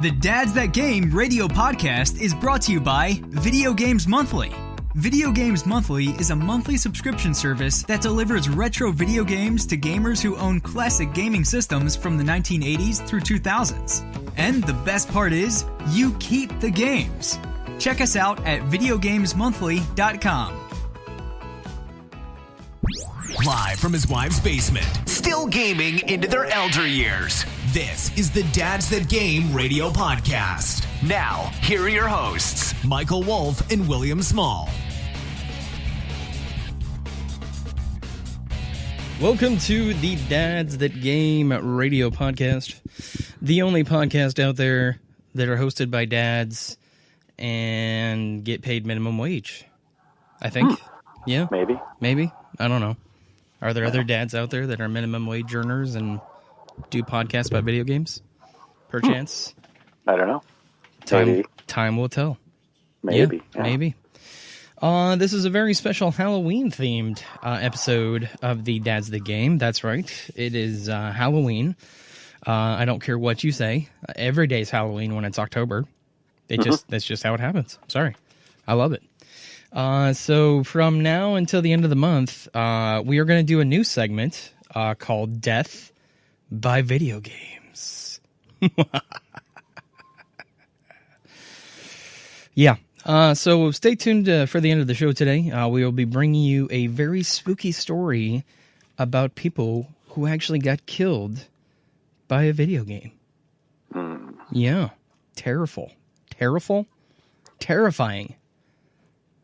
The Dads That Game radio podcast is brought to you by Video Games Monthly. Video Games Monthly is a monthly subscription service that delivers retro video games to gamers who own classic gaming systems from the 1980s through 2000s. And the best part is, you keep the games. Check us out at videogamesmonthly.com. Live from his wife's basement, still gaming into their elder years. This is the Dads That Game radio podcast. Now, here are your hosts, Michael Wolf and William Small. Welcome to the Dads That Game radio podcast, the only podcast out there that are hosted by dads and get paid minimum wage, I think. Yeah? Maybe. I don't know. Are there other dads out there that are minimum wage earners and do podcasts about video games? Perchance? I don't know. Time will tell. Maybe. Yeah. Maybe. This is a very special Halloween-themed episode of the Dads That Game. That's right. It is Halloween. I don't care what you say. Every day's Halloween when it's October. That's just how it happens. Sorry. I love it. So from now until the end of the month, we are going to do a new segment called Death by Video Games. Yeah. So stay tuned for the end of the show today. We will be bringing you a very spooky story about people who actually got killed by a video game. Yeah. Terrifying.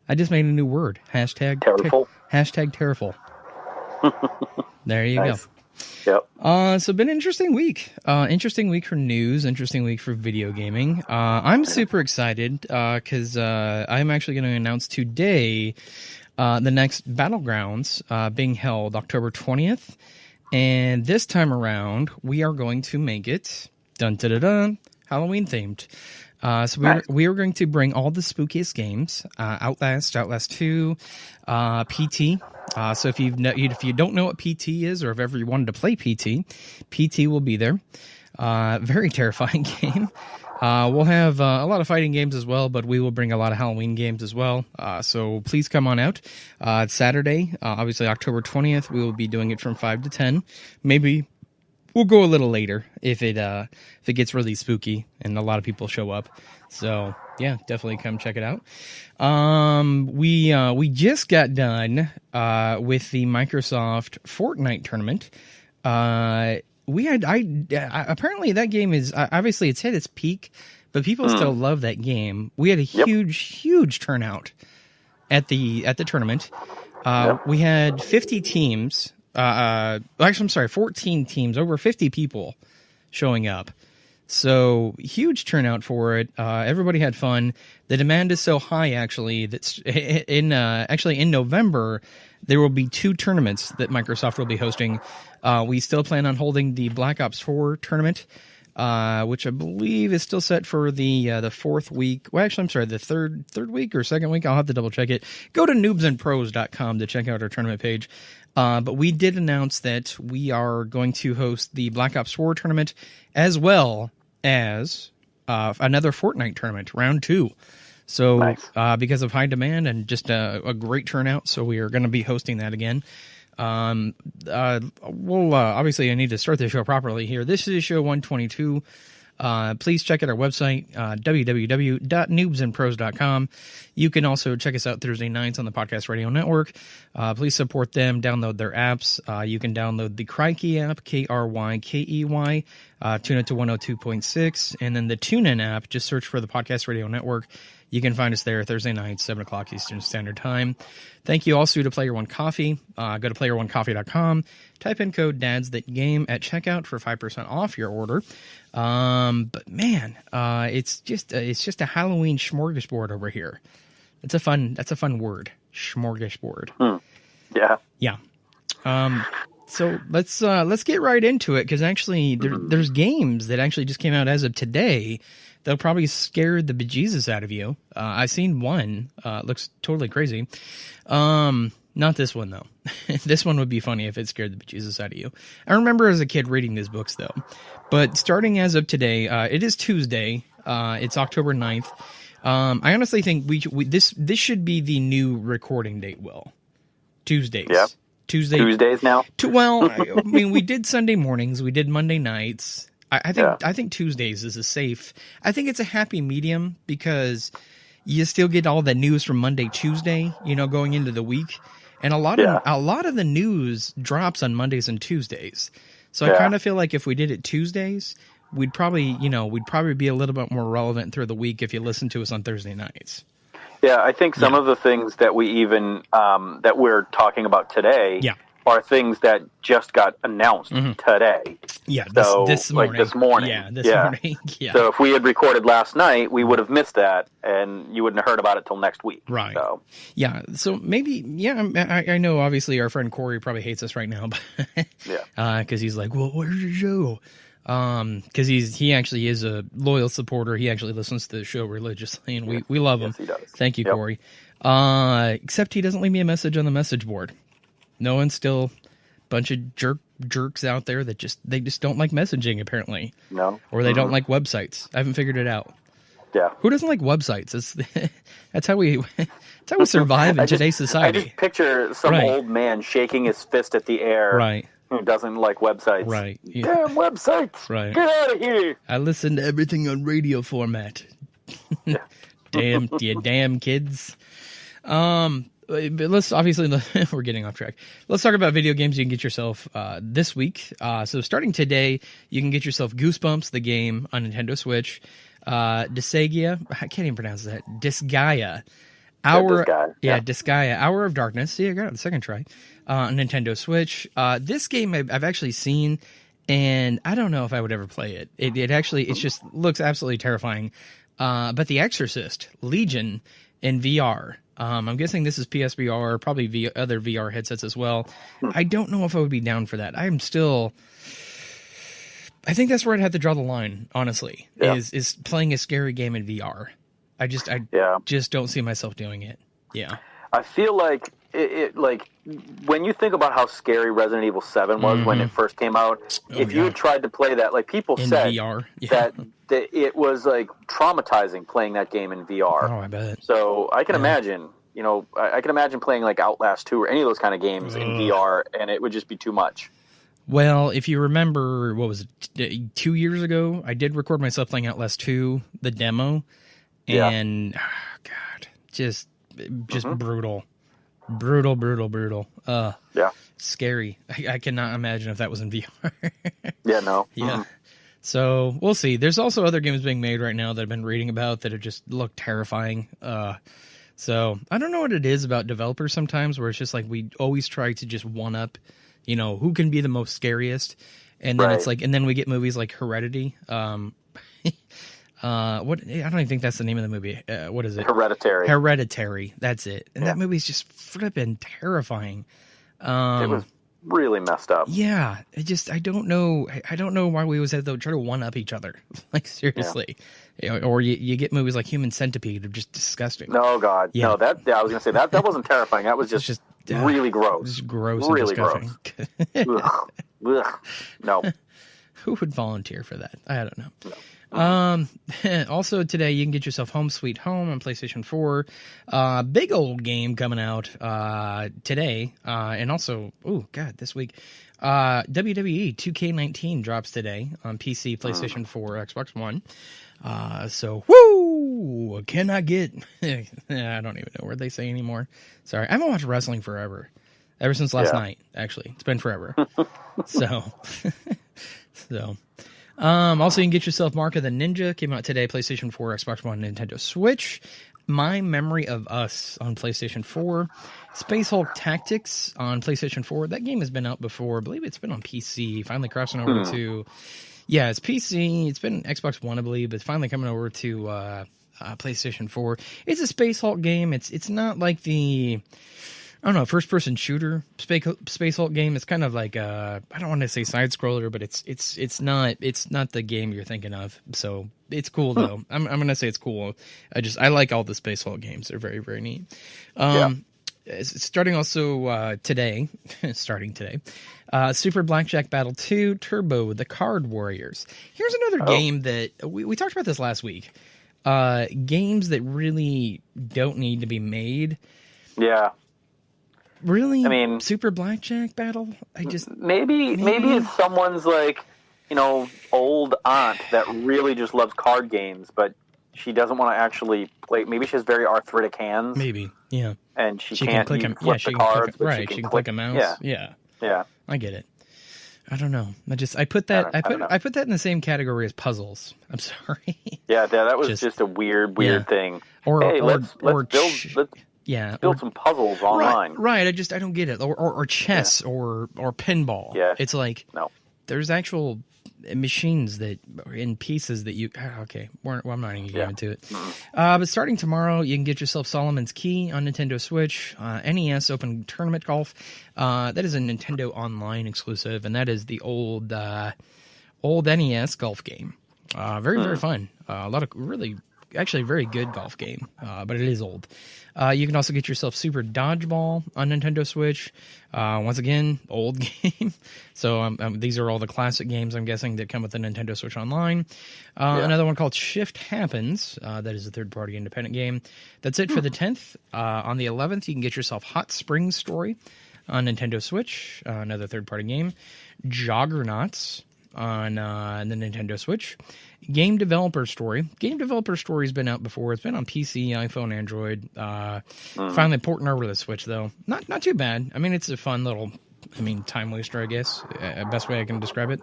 I just made a new word. Hashtag Terriful. Hashtag terriful. There you Nice. go. Yep. So been an interesting week. Interesting week for news. Interesting week for video gaming. I'm super excited because I'm actually going to announce today the next Battlegrounds being held October 20th. And this time around, we are going to make it Halloween themed. So we are going to bring all the spookiest games, Outlast 2, PT. So if you don't know what PT is, or if ever you wanted to play PT will be there. Very terrifying game. We'll have a lot of fighting games as well, but we will bring a lot of Halloween games as well. So please come on out. It's Saturday, obviously October 20th. We will be doing it from 5 to 10. Maybe we'll go a little later if it gets really spooky and a lot of people show up. So yeah, definitely come check it out. We just got done with the Microsoft Fortnite tournament. Apparently that game is obviously it's hit its peak, but people still love that game. We had a huge turnout at the tournament. We had 50 teams. Actually, I'm sorry, 14 teams, over 50 people showing up. So huge turnout for it. Everybody had fun. The demand is so high, actually, that's in November there will be 2 tournaments that Microsoft will be hosting. We still plan on holding the Black Ops 4 tournament, which I believe is still set for the 4th week. Well, actually, I'm sorry, the third week or second week. I'll have to double check it. Go to noobsandpros.com to check out our tournament page. But we did announce that we are going to host the Black Ops 4 tournament as well as another Fortnite tournament, round 2. So Nice. Because of high demand and just a great turnout, so we are going to be hosting that again. Obviously I need to start the show properly here. This is show 122. Please check out our website, www.noobsandpros.com. You can also check us out Thursday nights on the Podcast Radio Network. Please support them. Download their apps. You can download the Crikey app, Krykey. Tune it to 102.6. And then the TuneIn app, just search for the Podcast Radio Network. You can find us there Thursday nights, 7 o'clock Eastern Standard Time. Thank you also to Player One Coffee. Go to playeronecoffee.com. Type in code DADSThatGame at checkout for 5% off your order. But man, it's just a Halloween smorgasbord over here. That's a fun word, smorgasbord. Yeah. Yeah. So let's get right into it, because actually there's games that actually just came out as of today. They'll probably scare the bejesus out of you. I've seen one. Looks totally crazy. Not this one, though. This one would be funny if it scared the bejesus out of you. I remember as a kid reading these books, though. But starting as of today, it is Tuesday. It's October 9th. I honestly think this should be the new recording date, Will. Tuesdays. Yeah. Tuesdays now? Well, I mean, we did Sunday mornings. We did Monday nights. I think Tuesdays is a safe. I think it's a happy medium because you still get all the news from Monday, Tuesday, going into the week. And a lot of the news drops on Mondays and Tuesdays. So I kind of feel like if we did it Tuesdays, we'd probably be a little bit more relevant through the week if you listen to us on Thursday nights. Yeah, I think some of the things that we even that we're talking about today are things that just got announced today. Yeah, so, this morning. Like this morning. Yeah, this morning. Yeah. So if we had recorded last night, we would have missed that, and you wouldn't have heard about it till next week. Right. So. Yeah. So maybe, I know obviously our friend Corey probably hates us right now, but because he's like, well, where's your show? Because he actually is a loyal supporter. He actually listens to the show religiously, and we love him. Yes, he does. Thank you, Corey. Except he doesn't leave me a message on the message board. No one's still a bunch of jerks out there that just don't like messaging, apparently. No. Or they don't like websites. I haven't figured it out. Yeah. Who doesn't like websites? That's how we survive in today's society. I just picture some old man shaking his fist at the air. Right. Who doesn't like websites. Right. Yeah. Damn websites. Right. Get out of here. I listen to everything on radio format. Damn kids. But let's obviously we're getting off track. Let's talk about video games you can get yourself this week. So starting today, you can get yourself Goosebumps, the game on Nintendo Switch. Disgaea, I can't even pronounce that. Disgaea. Disgaea, Hour of Darkness. See, I got it the second try. On Nintendo Switch. This game I've actually seen, and I don't know if I would ever play it. It just looks absolutely terrifying. But The Exorcist, Legion in VR. I'm guessing this is PSVR, probably other VR headsets as well. I don't know if I would be down for that. I think that's where I'd have to draw the line, honestly, is playing a scary game in VR. I just don't see myself doing it. Yeah. I feel like it like when you think about how scary Resident Evil 7 was when it first came out, if you had tried to play that, like people said VR, that it was like traumatizing playing that game in VR. Oh, I bet. So I can imagine, I can imagine playing like Outlast 2 or any of those kind of games in VR, and it would just be too much. Well, if you remember, what was it, 2 years ago, I did record myself playing Outlast 2, the demo, and God, just brutal. Brutal. Scary. I cannot imagine if that was in VR. Yeah, no. Yeah. So we'll see. There's also other games being made right now that I've been reading about that have just look terrifying. So I don't know what it is about developers sometimes where it's just like we always try to just one up, who can be the most scariest. And then it's like, and then we get movies like Heredity. I don't even think that's the name of the movie. What is it? Hereditary. That's it. And that movie's just flipping terrifying. It was really messed up. Yeah. I don't know. I don't know why we always have to try to one up each other. Like seriously. Yeah. Or you get movies like Human Centipede that are just disgusting. No, God. Yeah. No, I was going to say that wasn't terrifying. That was just really gross. Just gross. Really and disgusting. Gross. Ugh. No. Who would volunteer for that? I don't know. No. Also today you can get yourself Home Sweet Home on PlayStation 4. Big old game coming out today. And also, this week. WWE 2K19 drops today on PC, PlayStation 4, Xbox One. So woo! Cannot get I don't even know what they say anymore. Sorry. I haven't watched wrestling forever. Ever since last night, actually. It's been forever. So also, you can get yourself Mark of the Ninja. Came out today, PlayStation 4, Xbox One, Nintendo Switch. My Memory of Us on PlayStation 4. Space Hulk Tactics on PlayStation 4. That game has been out before. I believe it's been on PC. Finally crossing over to... Yeah, it's PC. It's been Xbox One, I believe, but it's finally coming over to PlayStation 4. It's a Space Hulk game. It's not like the... I don't know, first-person shooter Space Hulk game. It's kind of like I don't want to say side-scroller, but it's not the game you're thinking of. So it's cool though. I'm gonna say it's cool. I like all the Space Hulk games. They're very, very neat. starting also today, Super Blackjack Battle 2 Turbo, The Card Warriors. Here's another game that we talked about this last week. Games that really don't need to be made. Yeah. Really? I mean, Super Blackjack Battle? Maybe it's someone's old aunt that really just loves card games, but she doesn't want to actually play. Maybe she has very arthritic hands. Maybe, yeah. And she can't flip the cards, but she can click a mouse. Yeah. I get it. I don't know. I put that in the same category as puzzles. I'm sorry. Yeah, that was just a weird thing. Let's build some puzzles online. Right. I don't get it. Or chess or pinball. Yeah. It's like there's actual machines that in pieces that you well, I'm not even getting into it. But starting tomorrow, you can get yourself Solomon's Key on Nintendo Switch, NES Open Tournament Golf. That is a Nintendo Online exclusive, and that is the old NES golf game. Very fun. A lot of really actually very good golf game, but it is old. You can also get yourself Super Dodgeball on Nintendo Switch. Once again, old game. So these are all the classic games, I'm guessing, that come with the Nintendo Switch Online. Another one called Shift Happens. That is a third-party independent game. That's it for the 10th. On the 11th, you can get yourself Hot Springs Story on Nintendo Switch. Another third-party game. Joggernauts on the Nintendo Switch. Game Developer Story. Game Developer Story's been out before. It's been on PC, iPhone, Android. Finally porting over to the Switch, though. Not too bad. I mean, it's a fun little, time waster, I guess. Best way I can describe it.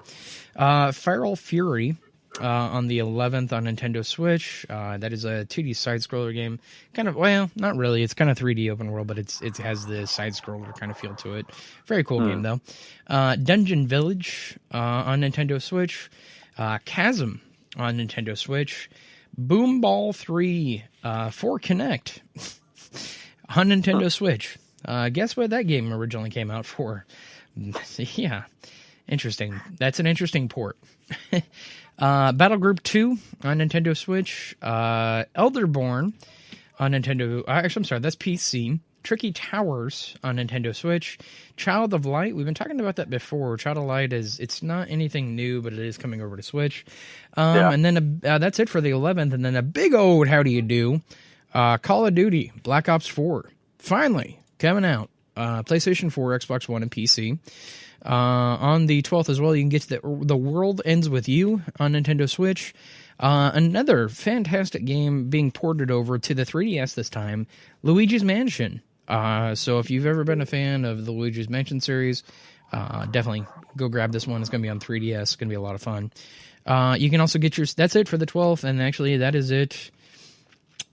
Feral Fury on the 11th on Nintendo Switch. That is a 2D side-scroller game. Kind of, well, not really. It's kind of 3D open world, but it has the side-scroller kind of feel to it. Very cool game, though. Dungeon Village on Nintendo Switch. Chasm on Nintendo Switch. Boom Ball 3 for Kinect on Nintendo Switch. Guess what that game originally came out for? Yeah, interesting. That's an interesting port. Battle Group 2 on Nintendo Switch. Elderborn on Nintendo... Actually, I'm sorry, that's PC. Tricky Towers on Nintendo Switch. Child of Light, we've been talking about that before. Child of Light it's not anything new, but it is coming over to Switch. And then that's it for the 11th. And then a big old how do you do? Call of Duty Black Ops 4. Finally coming out. PlayStation 4, Xbox One, and PC. On the 12th as well, you can get to The World Ends With You on Nintendo Switch. Another fantastic game being ported over to the 3DS this time, Luigi's Mansion. So if you've ever been a fan of the Luigi's Mansion series, definitely go grab this one. It's going to be on 3DS. It's going to be a lot of fun. You can also get that's it for the 12th, and actually that is it.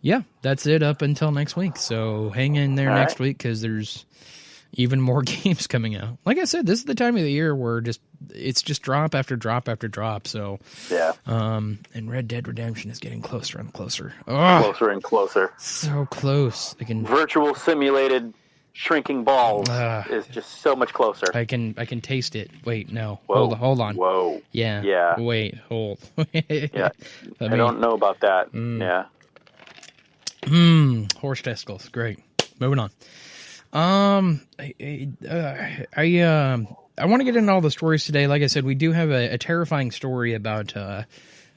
Yeah, that's it up until next week. So hang in there next week because there's even more games coming out. Like I said, this is the time of the year where it's just drop after drop after drop. So yeah. And Red Dead Redemption is getting closer and closer. Closer and closer. So close. Virtual simulated shrinking balls is just so much closer. I can taste it. Wait, no. Whoa. Hold on. Whoa. Yeah. Yeah. Wait, hold. Yeah. I don't know about that. Yeah. Horse testicles. Great. Moving on. I want to get into all the stories today. Like I said, we do have a terrifying story about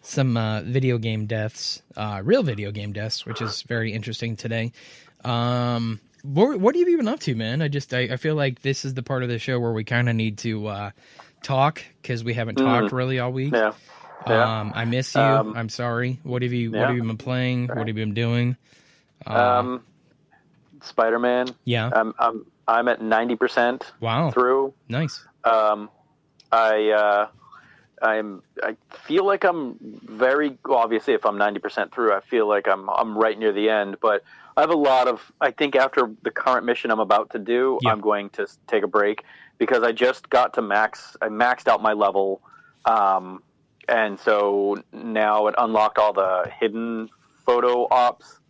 some video game deaths, real video game deaths, which is very interesting today. What have you been up to, man? I feel like this is the part of the show where we kind of need to talk because we haven't talked really all week. Yeah. I miss you. I'm sorry. What have you been playing? Right. What have you been doing? Spider-Man. Yeah. I'm at 90% through. Nice. I feel like I'm very obviously if I'm 90% through, I feel like I'm right near the end, but I have a lot of I think after the current mission I'm about to do, I'm going to take a break because I just got to I maxed out my level and so now it unlocked all the hidden photo ops.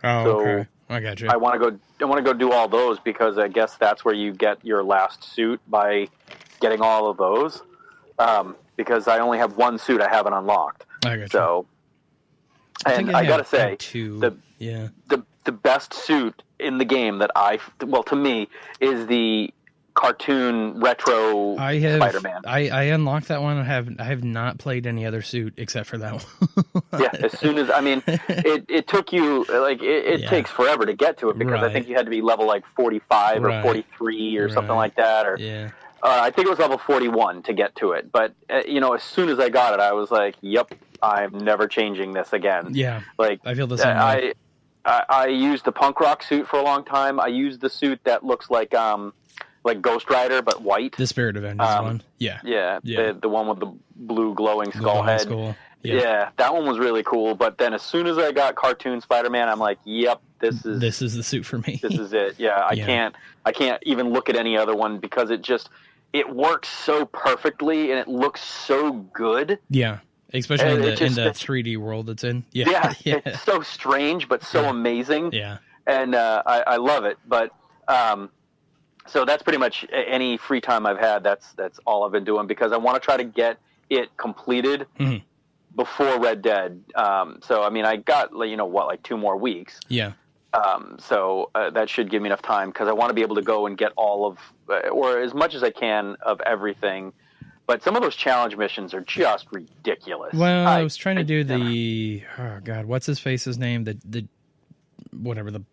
Oh, so okay. I got you. I want to go do all those because I guess that's where you get your last suit by getting all of those. Because I only have one suit I haven't unlocked. I got you. So, and I gotta say, the the best suit in the game that to me, is the cartoon retro Spider-Man. I unlocked that one. I have not played any other suit except for that one. Yeah, as soon as it took you it takes forever to get to it because I think you had to be level 45 or 43 or something like that, or I think it was level 41 to get to it. But as soon as I got it, I was like, "Yep, I'm never changing this again." Yeah, I feel the same way. I used the punk rock suit for a long time. I used the suit that looks like Ghost Rider, but white. The Spirit Avengers one. Yeah. The one with the blue glowing skull head. Yeah, that one was really cool. But then as soon as I got cartoon Spider-Man, I'm like, yep, this is the suit for me. This is it. Yeah, I can't even look at any other one because it works so perfectly and it looks so good. Yeah. Especially in the 3D world it's in. Yeah. It's so strange but so amazing. Yeah. And I love it. But so that's pretty much any free time I've had. That's all I've been doing because I want to try to get it completed before Red Dead. So I mean, I got 2 more weeks. Yeah. So that should give me enough time because I want to be able to go and get all of or as much as I can of everything. But some of those challenge missions are just ridiculous. Well, I was trying to do what's his name? The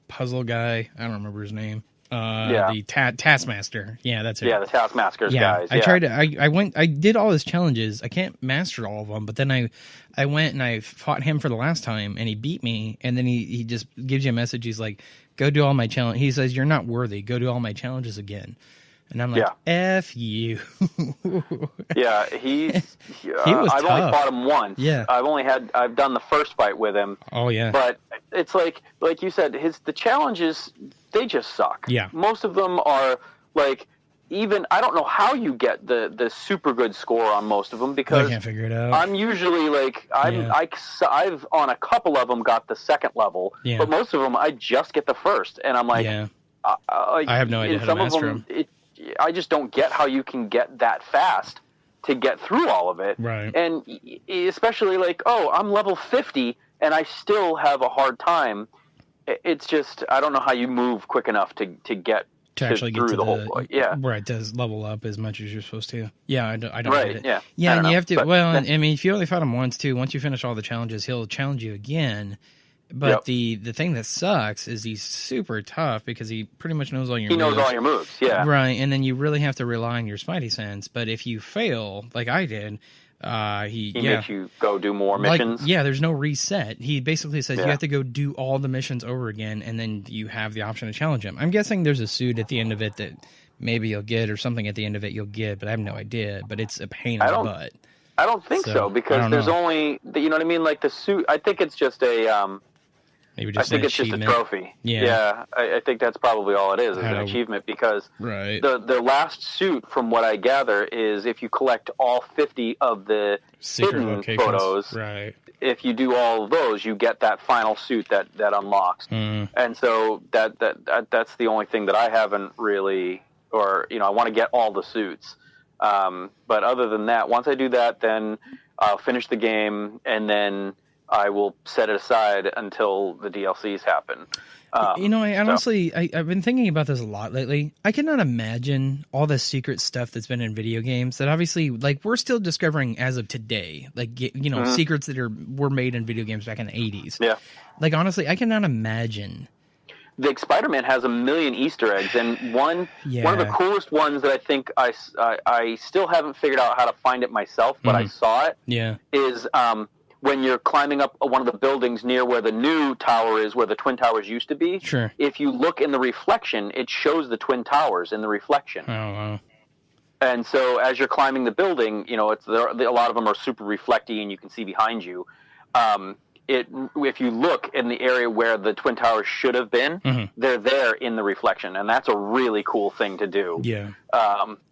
puzzle guy. I don't remember his name. The Taskmaster. Yeah, that's it. Yeah, the Taskmaster's guys. Yeah. I tried to. I did all his challenges. I can't master all of them, but then I went and I fought him for the last time, and he beat me. And then he just gives you a message. He's like, "Go do all my challenge." He says, "You're not worthy. Go do all my challenges again." And I'm like, F you. Yeah, he was I've tough. Only fought him once. Yeah. I've done the first fight with him. Oh, yeah. But it's like you said, the challenges, they just suck. Yeah. Most of them are even, I don't know how you get the super good score on most of them because I can't figure it out. I'm usually I've on a couple of them got the second level, but most of them I just get the first. And I'm like, I have no idea how to master them. I just don't get how you can get that fast to get through all of it. Right. And especially I'm level 50 and I still have a hard time. It's just, I don't know how you move quick enough to get actually get through the whole where it does level up as much as you're supposed to. Yeah, I don't right, get it. Yeah, yeah, and you have to. I mean, if you only fought him once too, once you finish all the challenges, he'll challenge you again. But the thing that sucks is he's super tough because he pretty much knows all your moves. He knows all your moves, yeah. Right, and then you really have to rely on your Spidey sense. But if you fail, like I did, he makes you go do more missions. There's no reset. He basically says you have to go do all the missions over again, and then you have the option to challenge him. I'm guessing there's a suit at the end of it that maybe you'll get, or something at the end of it you'll get, but I have no idea. But it's a pain in the butt. I don't think so because there's only, you know what I mean? Like the suit, I think it's just a... Maybe just I think it's just a trophy. Yeah, I think that's probably all it is an achievement because the last suit, from what I gather, is if you collect all 50 of the secret hidden locations. Photos. Right. If you do all of those, you get that final suit that unlocks. And so that's the only thing that I haven't really, or I want to get all the suits. But other than that, once I do that, then I'll finish the game and then I will set it aside until the DLCs happen. Honestly, I've been thinking about this a lot lately. I cannot imagine all the secret stuff that's been in video games that obviously, we're still discovering as of today. Secrets that were made in video games back in the 80s. Yeah. Honestly, I cannot imagine. The Spider-Man has a million Easter eggs, and one of the coolest ones that I think I still haven't figured out how to find it myself, but I saw it. Yeah. Is when you're climbing up one of the buildings near where the new tower is, where the Twin Towers used to be. Sure. If you look in the reflection, it shows the Twin Towers in the reflection. Oh, wow. And so as you're climbing the building, a lot of them are super reflecty and you can see behind you. If you look in the area where the Twin Towers should have been, they're there in the reflection. And that's a really cool thing to do. Yeah.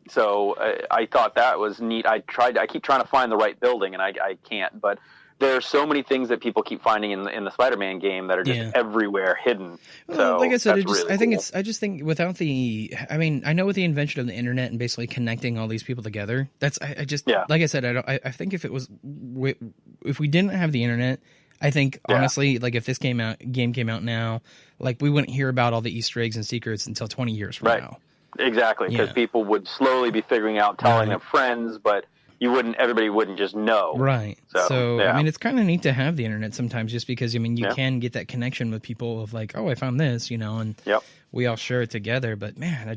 So I thought that was neat. I keep trying to find the right building and I can't, but there are so many things that people keep finding in the Spider-Man game that are just everywhere hidden. So like I said, really I just think without I know with the invention of the internet and basically connecting all these people together, like I said, I think if we didn't have the internet, I think honestly, like if this game came out now, like we wouldn't hear about all the Easter eggs and secrets until 20 years from now. Exactly, because people would slowly be figuring out, telling their friends, but everybody wouldn't just know. Right. So I mean, it's kind of neat to have the internet sometimes, just because I mean, you can get that connection with people of like, oh, I found this, and we all share it together. But man,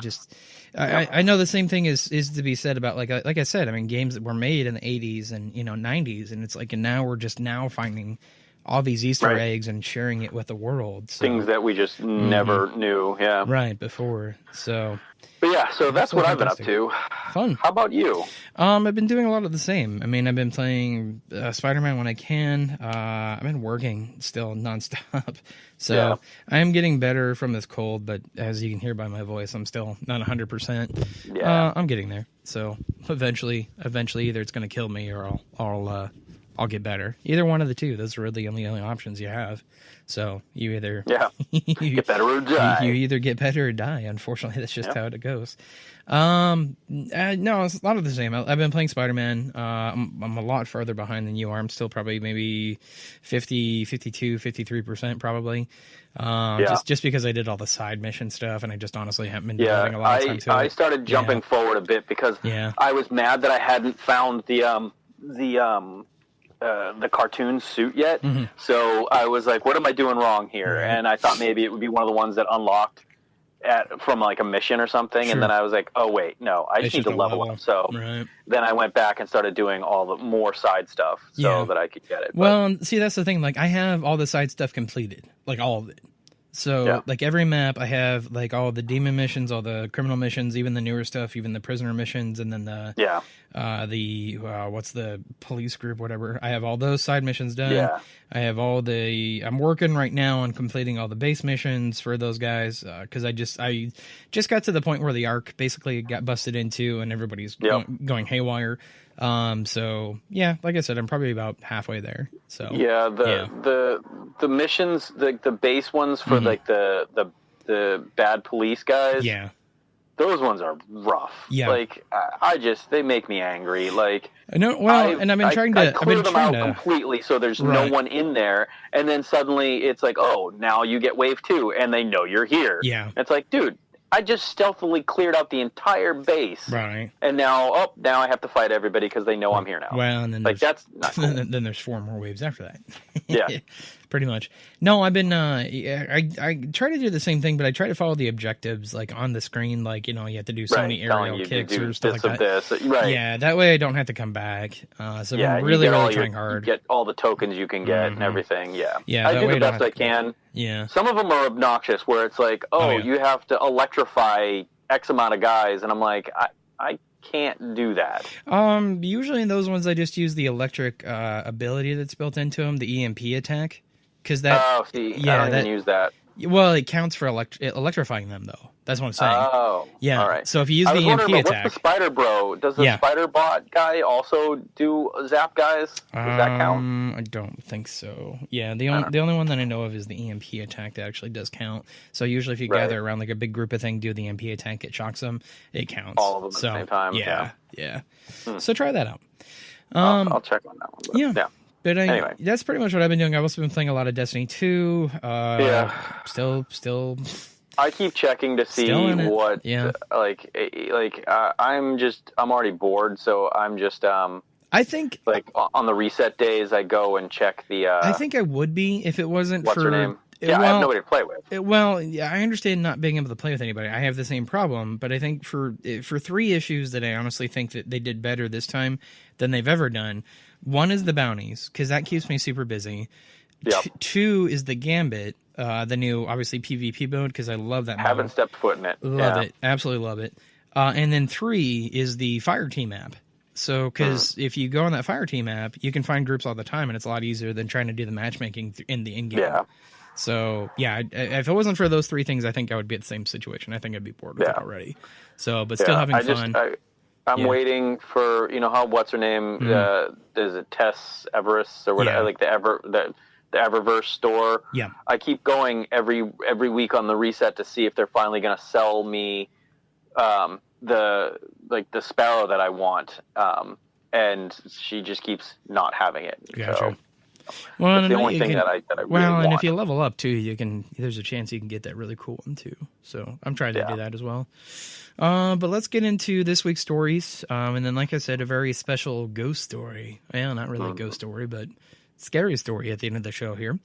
I know the same thing is to be said about like I said, I mean, games that were made in the 80s and 90s, and it's like, and now we're just now finding all these Easter eggs and sharing it with the world. So, things that we just never knew. Yeah. Right before. So. But yeah, so that's what I've been up to. Fun. How about you? I've been doing a lot of the same. I mean, I've been playing Spider-Man when I can. I've been working still nonstop. So I am getting better from this cold, but as you can hear by my voice, I'm still not 100%. Yeah. I'm getting there. So eventually, either it's going to kill me or I'll get better. Either one of the two. Those are really the only options you have. So you either get better or die. You either get better or die. Unfortunately, that's just how it goes. No, it's a lot of the same. I've been playing Spider-Man. I'm a lot further behind than you are. I'm still probably maybe 50, 52, 53% probably. Just because I did all the side mission stuff, and I just honestly haven't been devoting a lot of time to it. I started jumping forward a bit because I was mad that I hadn't found the cartoon suit yet. So I was like, what am I doing wrong here? And I thought maybe it would be one of the ones that unlocked from like a mission or something. And then I was like, oh wait, no, I just need to level up. So then I went back and started doing all the more side stuff so that I could get it. Well, see, that's the thing. Like I have all the side stuff completed, like all of it. So like every map I have like all the demon missions, all the criminal missions, even the newer stuff, even the prisoner missions, and then the what's the police group, whatever. I have all those side missions done. Yeah. I have I'm working right now on completing all the base missions for those guys because I just got to the point where the arc basically got busted into and everybody's going haywire. So yeah, like I said, I'm probably about halfway there. So the missions, the base ones for like the bad police guys. Yeah. Those ones are rough. Yeah. Like they make me angry. Like no, well, and I've been trying to clear them out completely, so there's no one in there, and then suddenly it's like, oh, now you get wave 2, and they know you're here. Yeah. It's like, dude, I just stealthily cleared out the entire base. Right. And now I have to fight everybody because they know I'm here now. Well, and then like that's not cool. then there's 4 more waves after that. Yeah. Pretty much. No, I've been I try to do the same thing, but I try to follow the objectives like on the screen, like, you have to do so many aerial kicks or stuff like that. Right. Yeah, that way I don't have to come back. So I'm really trying hard. You get all the tokens you can get and everything. Yeah. Yeah. I do the best I can. Yeah. Some of them are obnoxious where it's like, you have to electrify X amount of guys, and I'm like, I can't do that. Usually in those ones I just use the electric ability that's built into them, the EMP attack. Because that, I don't even use that. Well, it counts for electrifying them, though. That's what I'm saying. Oh, yeah. All right. So if you use the EMP attack, what's the Spider Bro? Does the Spider Bot guy also do zap guys? Does that count? I don't think so. Yeah, the only one that I know of is the EMP attack that actually does count. So usually, if you gather around like a big group of things, do the EMP attack, it shocks them, it counts. All of them at the same time. Yeah. So try that out. I'll check on that one. Yeah. But anyway, that's pretty much what I've been doing. I've also been playing a lot of Destiny 2. Still. I keep checking to see what. Yeah. I'm already bored, so I'm just. I think like on the reset days, I go and check the. I think I would be if it wasn't what's for. Her name? I have nobody to play with. I understand not being able to play with anybody. I have the same problem, but I think for 3 issues that I honestly think that they did better this time than they've ever done. 1 is the bounties, because that keeps me super busy. Yep. 2 is the Gambit, the new, obviously, PvP mode, because I love that mode. Haven't stepped foot in it. Love it. Absolutely love it. And then 3 is the Fire Team app. So, because if you go on that Fire Team app, you can find groups all the time, and it's a lot easier than trying to do the matchmaking in the in-game. Yeah. So, yeah, if it wasn't for those 3 things, I think I would be at the same situation. I think I'd be bored with it already. So, but still having fun. I'm waiting for, how, what's her name? Is it Tess Everest or whatever? Like the Eververse store. Yeah. I keep going every week on the reset to see if they're finally going to sell me the Sparrow that I want. And she just keeps not having it. Gotcha. Well, that's the only thing that I really want. And if you level up too, there's a chance you can get that really cool one too. So I'm trying to do that as well. But let's get into this week's stories. And then, like I said, a very special ghost story. Well, not really a ghost story, but scary story at the end of the show here.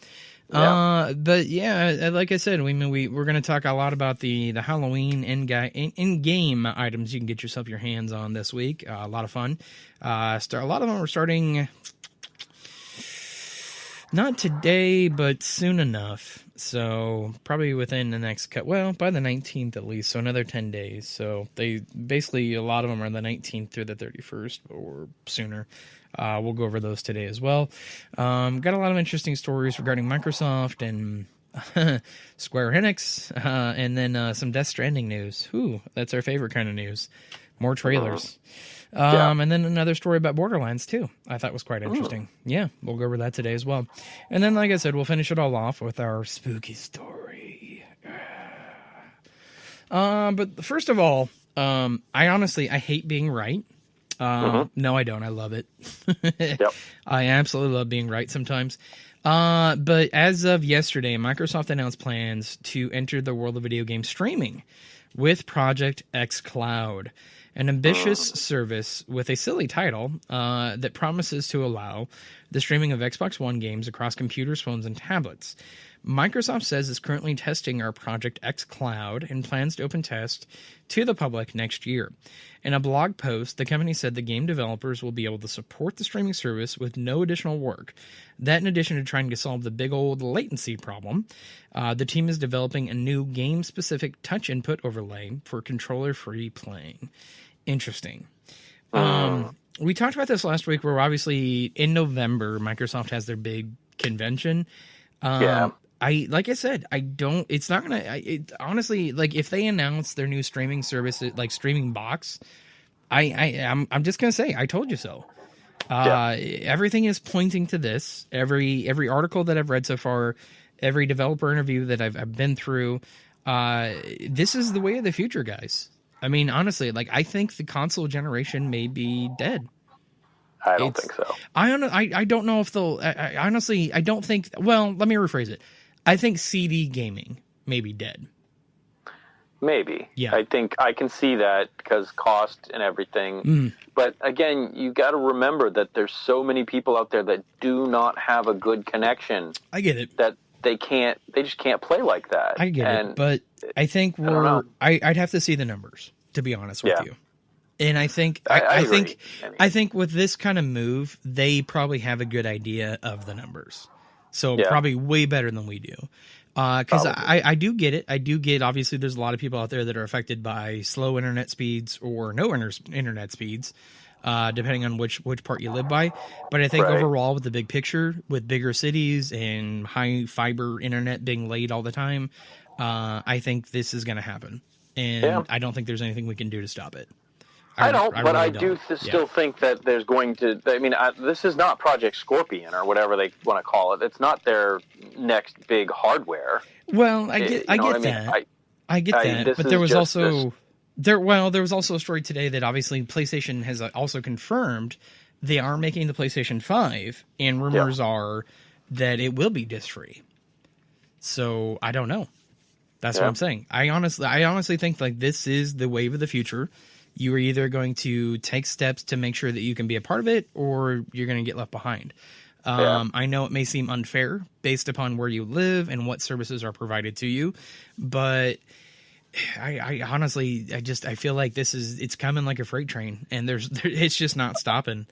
But yeah, like I said, we're going to talk a lot about the Halloween in-game items you can get yourself your hands on this week. A lot of fun. A lot of them are starting not today, but soon enough. So probably within the next by the 19th at least. So another 10 days. So they basically, a lot of them are the 19th through the 31st or sooner. We'll go over those today as well. Got a lot of interesting stories regarding Microsoft and Square Enix, and then some Death Stranding news. Ooh, that's our favorite kind of news. More trailers. And then another story about Borderlands, too. I thought was quite interesting. Yeah, we'll go over that today as well. And then, like I said, we'll finish it all off with our spooky story. But first of all, I hate being right. No, I don't. I love it. I absolutely love being right sometimes. But as of yesterday, Microsoft announced plans to enter the world of video game streaming with Project X Cloud, an ambitious service with a silly title that promises to allow the streaming of Xbox One games across computers, phones, and tablets. Microsoft says it's currently testing our Project X Cloud and plans to open test to the public next year. In a blog post, the company said the game developers will be able to support the streaming service with no additional work. That, in addition to trying to solve the big old latency problem, the team is developing a new game-specific touch input overlay for controller-free playing. Interesting. We talked about this last week, where obviously in November, Microsoft has their big convention. Like I said, it's not going to, honestly, like if they announce their new streaming service, like streaming box, I'm just going to say, I told you so. Everything is pointing to this. Every article that I've read so far, every developer interview that I've been through, this is the way of the future, guys. I mean, honestly, like I think the console generation may be dead. I don't think so. I don't know if they'll. Honestly, I don't think. Well, let me rephrase it. I think CD gaming may be dead. Maybe. Yeah. I think I can see that because cost and everything. But again, you got to remember that there's so many people out there that do not have a good connection. I get it. That they just can't play like that. I get it. But I think I'd have to see the numbers, to be honest with you. And I think I think with this kind of move, they probably have a good idea of the numbers. So probably way better than we do. Because I do get it. I do get, obviously, there's a lot of people out there that are affected by slow internet speeds or no internet speeds, depending on which part you live by. But I think overall, with the big picture, with bigger cities and high fiber internet being laid all the time, I think this is going to happen. And I don't think there's anything we can do to stop it. I do still think that there's going to. I mean, this is not Project Scorpion or whatever they want to call it. It's not their next big hardware. Well, I get that. But there was also a story today that obviously PlayStation has also confirmed they are making the PlayStation 5, and rumors are that it will be disc free. So I don't know. That's what I'm saying. I honestly think like this is the wave of the future. You are either going to take steps to make sure that you can be a part of it, or you're going to get left behind. I know it may seem unfair based upon where you live and what services are provided to you, but I honestly, I feel like it's coming like a freight train, and it's just not stopping.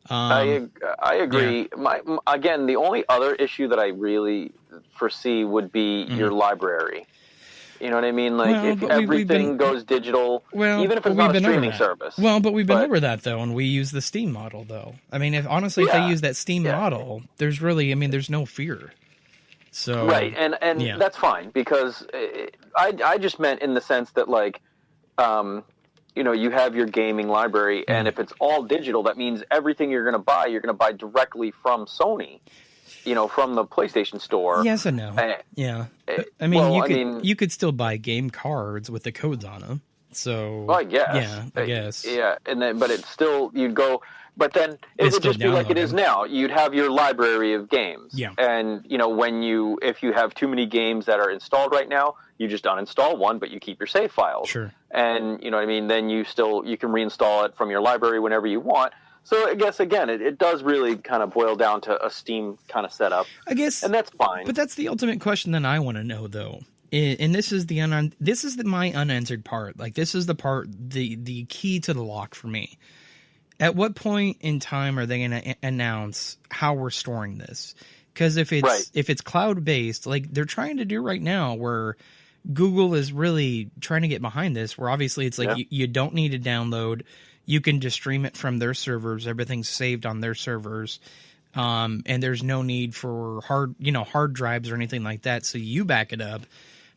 I agree. Yeah. Again, the only other issue that I really foresee would be your library. You know what I mean? Like, if everything goes digital, even if it's not a streaming service. Well, but we've been over that, though, and we use the Steam model, though. I mean, if they use that Steam model, there's really, there's no fear. So right, and that's fine, because I just meant in the sense that, like, you have your gaming library, and if it's all digital, that means everything you're going to buy directly from Sony. From the PlayStation Store. Yes and no. You could still buy game cards with the codes on them. So, well, I guess. Yeah, I guess. Yeah, but it's still, you'd go, But then it would just be like it is now. You'd have your library of games. Yeah. And, if you have too many games that are installed right now, you just uninstall one, but you keep your save files. Sure. And, then you can reinstall it from your library whenever you want. So I guess, again, it does really kind of boil down to a Steam kind of setup. I guess. And that's fine. But that's the ultimate question that I want to know, though. And this is my unanswered part. Like, this is the part, the key to the lock for me. At what point in time are they going to announce how we're storing this? Because if it's cloud-based, like they're trying to do right now, where Google is really trying to get behind this, where obviously it's like you don't need to download. You can just stream it from their servers. Everything's saved on their servers. And there's no need for hard drives or anything like that. So you back it up.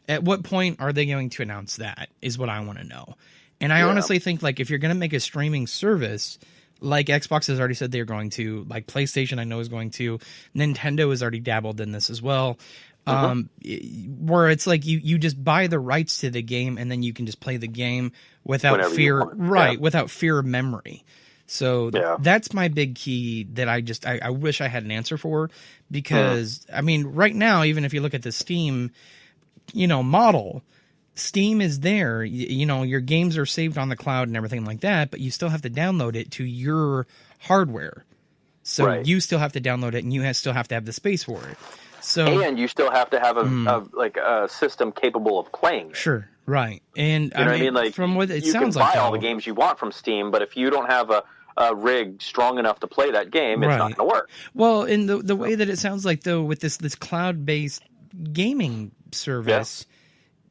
At what point are they going to announce that is what I want to know. And I honestly think, like, if you're going to make a streaming service, like Xbox has already said they're going to, like PlayStation I know is going to, Nintendo has already dabbled in this as well, where it's like you just buy the rights to the game and then you can just play the game without fear, without fear of memory. So that's my big key that I wish I had an answer for, because, I mean, right now, even if you look at the Steam, model, Steam is there, your games are saved on the cloud and everything like that, but you still have to download it to your hardware. So you still have to download it, and you still have to have the space for it. So, and you still have to have a system capable of playing it. Sure, right. And I mean, like, from what it you sounds can like, buy all the games you want from Steam, but if you don't have a rig strong enough to play that game, it's not going to work. Well, in the way that it sounds like, though, with this cloud-based gaming service,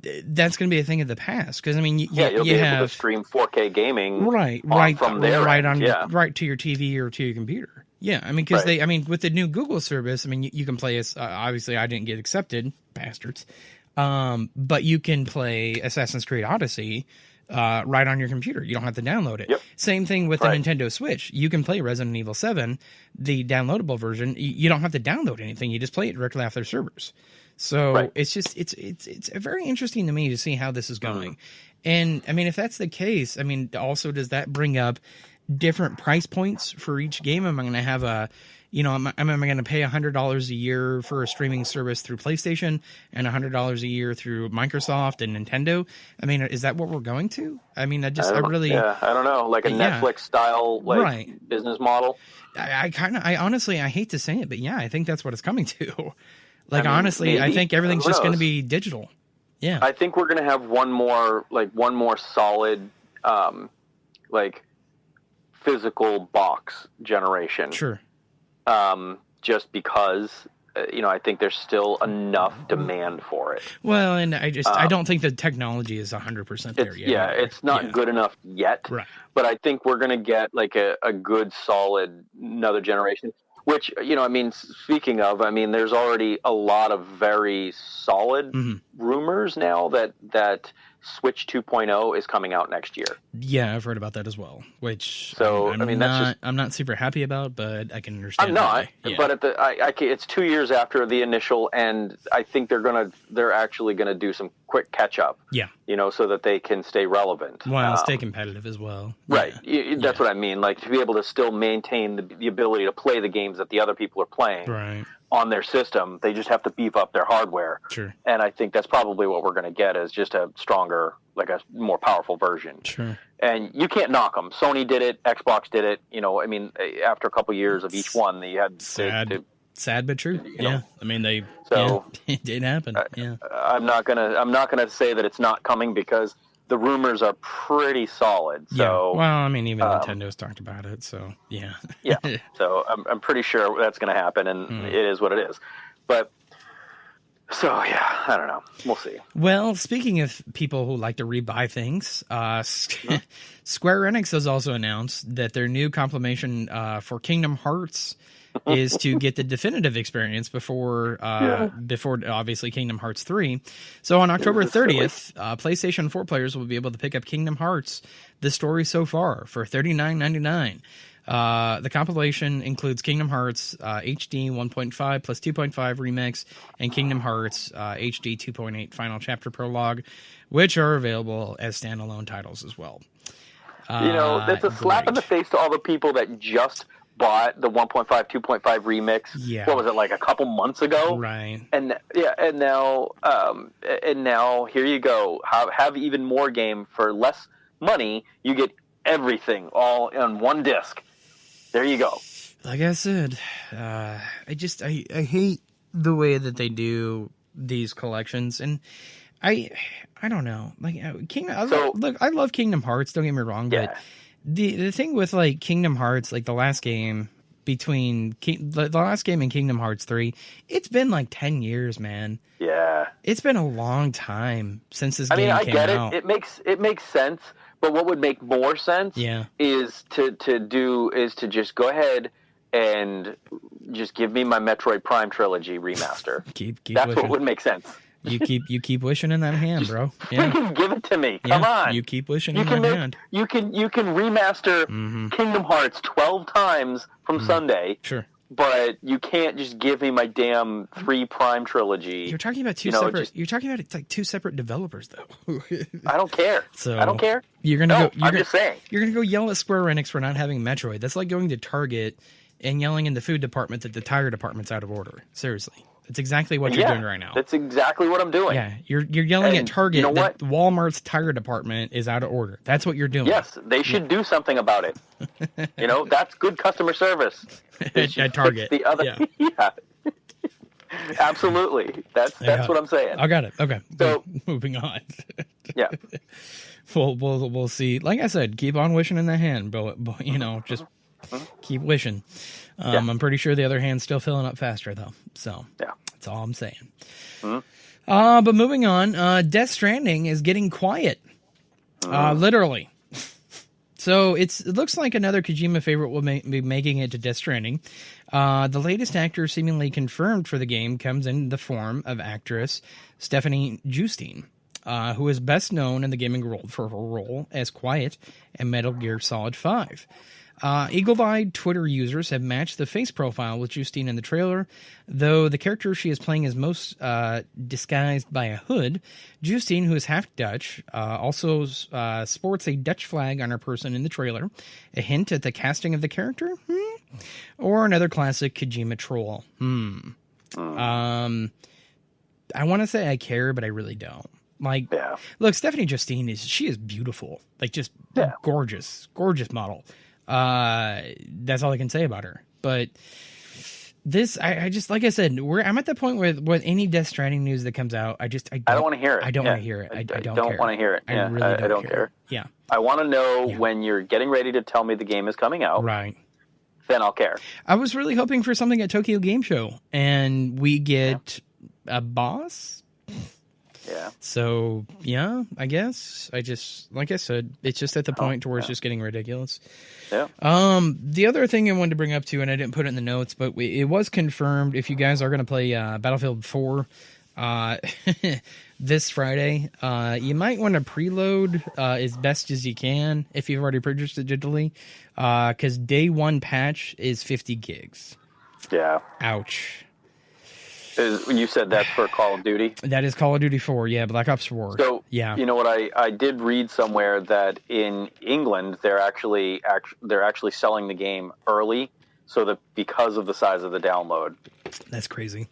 that's going to be a thing of the past, because I mean, you'll be able to stream 4K gaming, right from there, right to your TV or to your computer. Yeah, I mean, because with the new Google service, I mean, you can play obviously, I didn't get accepted, bastards, but you can play Assassin's Creed Odyssey right on your computer. You don't have to download it. Same thing with the Nintendo Switch. You can play Resident Evil 7, the downloadable version. You don't have to download anything. You just play it directly off their servers. So it's just it's very interesting to me to see how this is going. And I mean, if that's the case, I mean, also does that bring up different price points for each game? Am I going to have am I going to pay $100 a year for a streaming service through PlayStation and $100 a year through Microsoft and Nintendo? I mean, is that what we're going to? I mean, I don't know, like a Netflix style business model. I honestly, I hate to say it, but I think that's what it's coming to. Like, honestly, maybe. I think everything's just going to be digital. Yeah. I think we're going to have one more solid, physical box generation. Sure. Just because, I think there's still enough demand for it. Well, and I don't think the technology is 100% there yet. Yeah, it's not good enough yet. Right. But I think we're going to get like a good, solid another generation. Which, speaking of, there's already a lot of very solid rumors now that Switch 2.0 is coming out next year. Yeah, I've heard about that as well. Which I'm not super happy about, but I can understand. I'm not, but it's 2 years after the initial, and I think they're actually gonna do some quick catch up. Yeah, so that they can stay relevant while stay competitive as well. Right, that's what I mean. Like, to be able to still maintain the ability to play the games that the other people are playing. Right. On their system, they just have to beef up their hardware. Sure. And I think that's probably what we're going to get, is just a stronger, like a more powerful version. Sure. And you can't knock them. Sony did it. Xbox did it. After a couple years of each one, they had sad but true. I mean, it did happen. I'm not gonna say that it's not coming, because the rumors are pretty solid. So, well, I mean, even Nintendo's talked about it. So, yeah. So I'm pretty sure that's going to happen, and it is what it is. But, so, I don't know. We'll see. Well, speaking of people who like to rebuy things, Square Enix has also announced that their new compilation for Kingdom Hearts is to get the definitive experience before obviously Kingdom Hearts 3. So on October 30th, PlayStation 4 players will be able to pick up Kingdom Hearts: The Story So Far for $39.99. The compilation includes Kingdom Hearts HD 1.5 plus 2.5 Remix and Kingdom Hearts HD 2.8 Final Chapter Prologue, which are available as standalone titles as well. That's a slap in the face to all the people that just bought the 1.5, 2.5 remix. Yeah. What was it, like a couple months ago? Right. And now here you go. Have even more game for less money. You get everything all on one disc. There you go. Like I said, I hate the way that they do these collections, and I don't know. Like I love Kingdom Hearts. Don't get me wrong, but the thing with like Kingdom Hearts, like the last game the last game in Kingdom Hearts 3, it's been like 10 years, man. Yeah, it's been a long time since this game came out. I get it. It makes sense. But what would make more sense is to just go ahead and just give me my Metroid Prime trilogy remaster. That's what would make sense. You keep wishing in that hand, bro. Yeah. Freaking give it to me. Come on. You keep wishing in that hand. You can remaster Kingdom Hearts 12 times from Sunday. Sure. But you can't just give me my damn 3 Prime trilogy. You're talking about you're talking about it's like 2 separate developers, though. I don't care. I don't care. I'm just saying. You're gonna go yell at Square Enix for not having Metroid. That's like going to Target and yelling in the food department that the tire department's out of order. Seriously, that's exactly what you're doing right now. That's exactly what I'm doing. Yeah, you're yelling at Target that Walmart's tire department is out of order. That's what you're doing. Yes, they should do something about it. That's good customer service. At Target. The other, absolutely. That's what I'm saying. I got it. Okay. So moving on. Yeah. We'll see. Like I said, keep on wishing in the hand, but just keep wishing. I'm pretty sure the other hand's still filling up faster though. So that's all I'm saying. But moving on, Death Stranding is getting quiet. Literally. So it looks like another Kojima favorite will be making it to Death Stranding. The latest actor seemingly confirmed for the game comes in the form of actress Stephanie Justine, who is best known in the gaming world for her role as Quiet in Metal Gear Solid 5. Eagle-eyed Twitter users have matched the face profile with Justine in the trailer, though the character she is playing is most disguised by a hood. Justine, who is half Dutch, also sports a Dutch flag on her person in the trailer, a hint at the casting of the character? Or another classic Kojima troll? I want to say I care, but I really don't. Look, Stephanie Justine is beautiful. Like, just gorgeous model. That's all I can say about her. But this, I just, like I said, I'm at the point with any Death Stranding news that comes out, I don't want to hear it. I don't want to hear it. I don't want to hear it. I really don't care. Yeah. I want to know when you're getting ready to tell me the game is coming out. Right. Then I'll care. I was really hoping for something at Tokyo Game Show, and we get a boss. Yeah. So, I guess like I said, it's just at the point to where it's just getting ridiculous. Yeah. The other thing I wanted to bring up too, and I didn't put it in the notes, but it was confirmed if you guys are going to play Battlefield 4 this Friday, you might want to preload as best as you can if you've already purchased it digitally, because day one patch is 50 gigs. Yeah. Ouch. You said that's for Call of Duty? That is Call of Duty 4, Black Ops 4. So, you know what, I did read somewhere that in England they're actually selling the game early, so that because of the size of the download. That's crazy.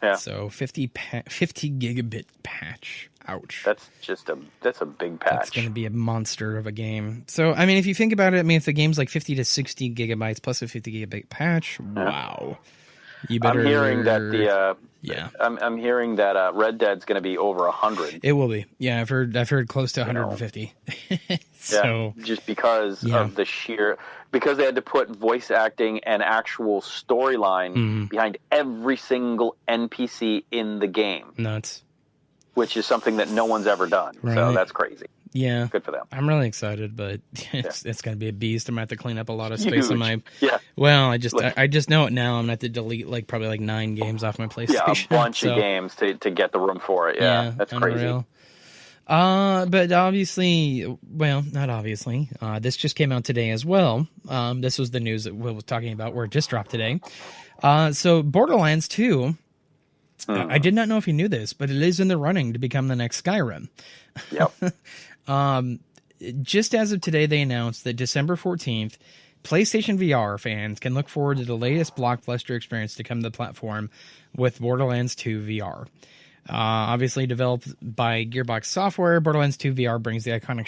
Yeah. So 50 gigabit patch. Ouch. That's a big patch. That's going to be a monster of a game. So, I mean, if you think about it, if the game's like 50 to 60 gigabytes plus a 50 gigabit patch, wow. You better. I'm hearing that I'm hearing that Red Dead's going to be over 100. It will be. Yeah, I've heard close to 150. So just because of because they had to put voice acting and actual storyline behind every single NPC in the game. Nuts. Which is something that no one's ever done. Right. So that's crazy. Yeah. Good for them. I'm really excited, but it's going to be a beast. I'm going to have to clean up a lot of space on my... Yeah. Well, I just know it now. I'm going to have to delete probably 9 games off my PlayStation. Yeah, a bunch of games to get the room for it. Yeah, that's unreal. Crazy. But obviously, not obviously, this just came out today as well. This was the news that Will was talking about where it just dropped today. So Borderlands 2... I did not know if you knew this, but it is in the running to become the next Skyrim. Yep. just as of today, they announced that December 14th, PlayStation VR fans can look forward to the latest blockbuster experience to come to the platform with Borderlands 2 VR. Obviously developed by Gearbox Software, Borderlands 2 VR brings the iconic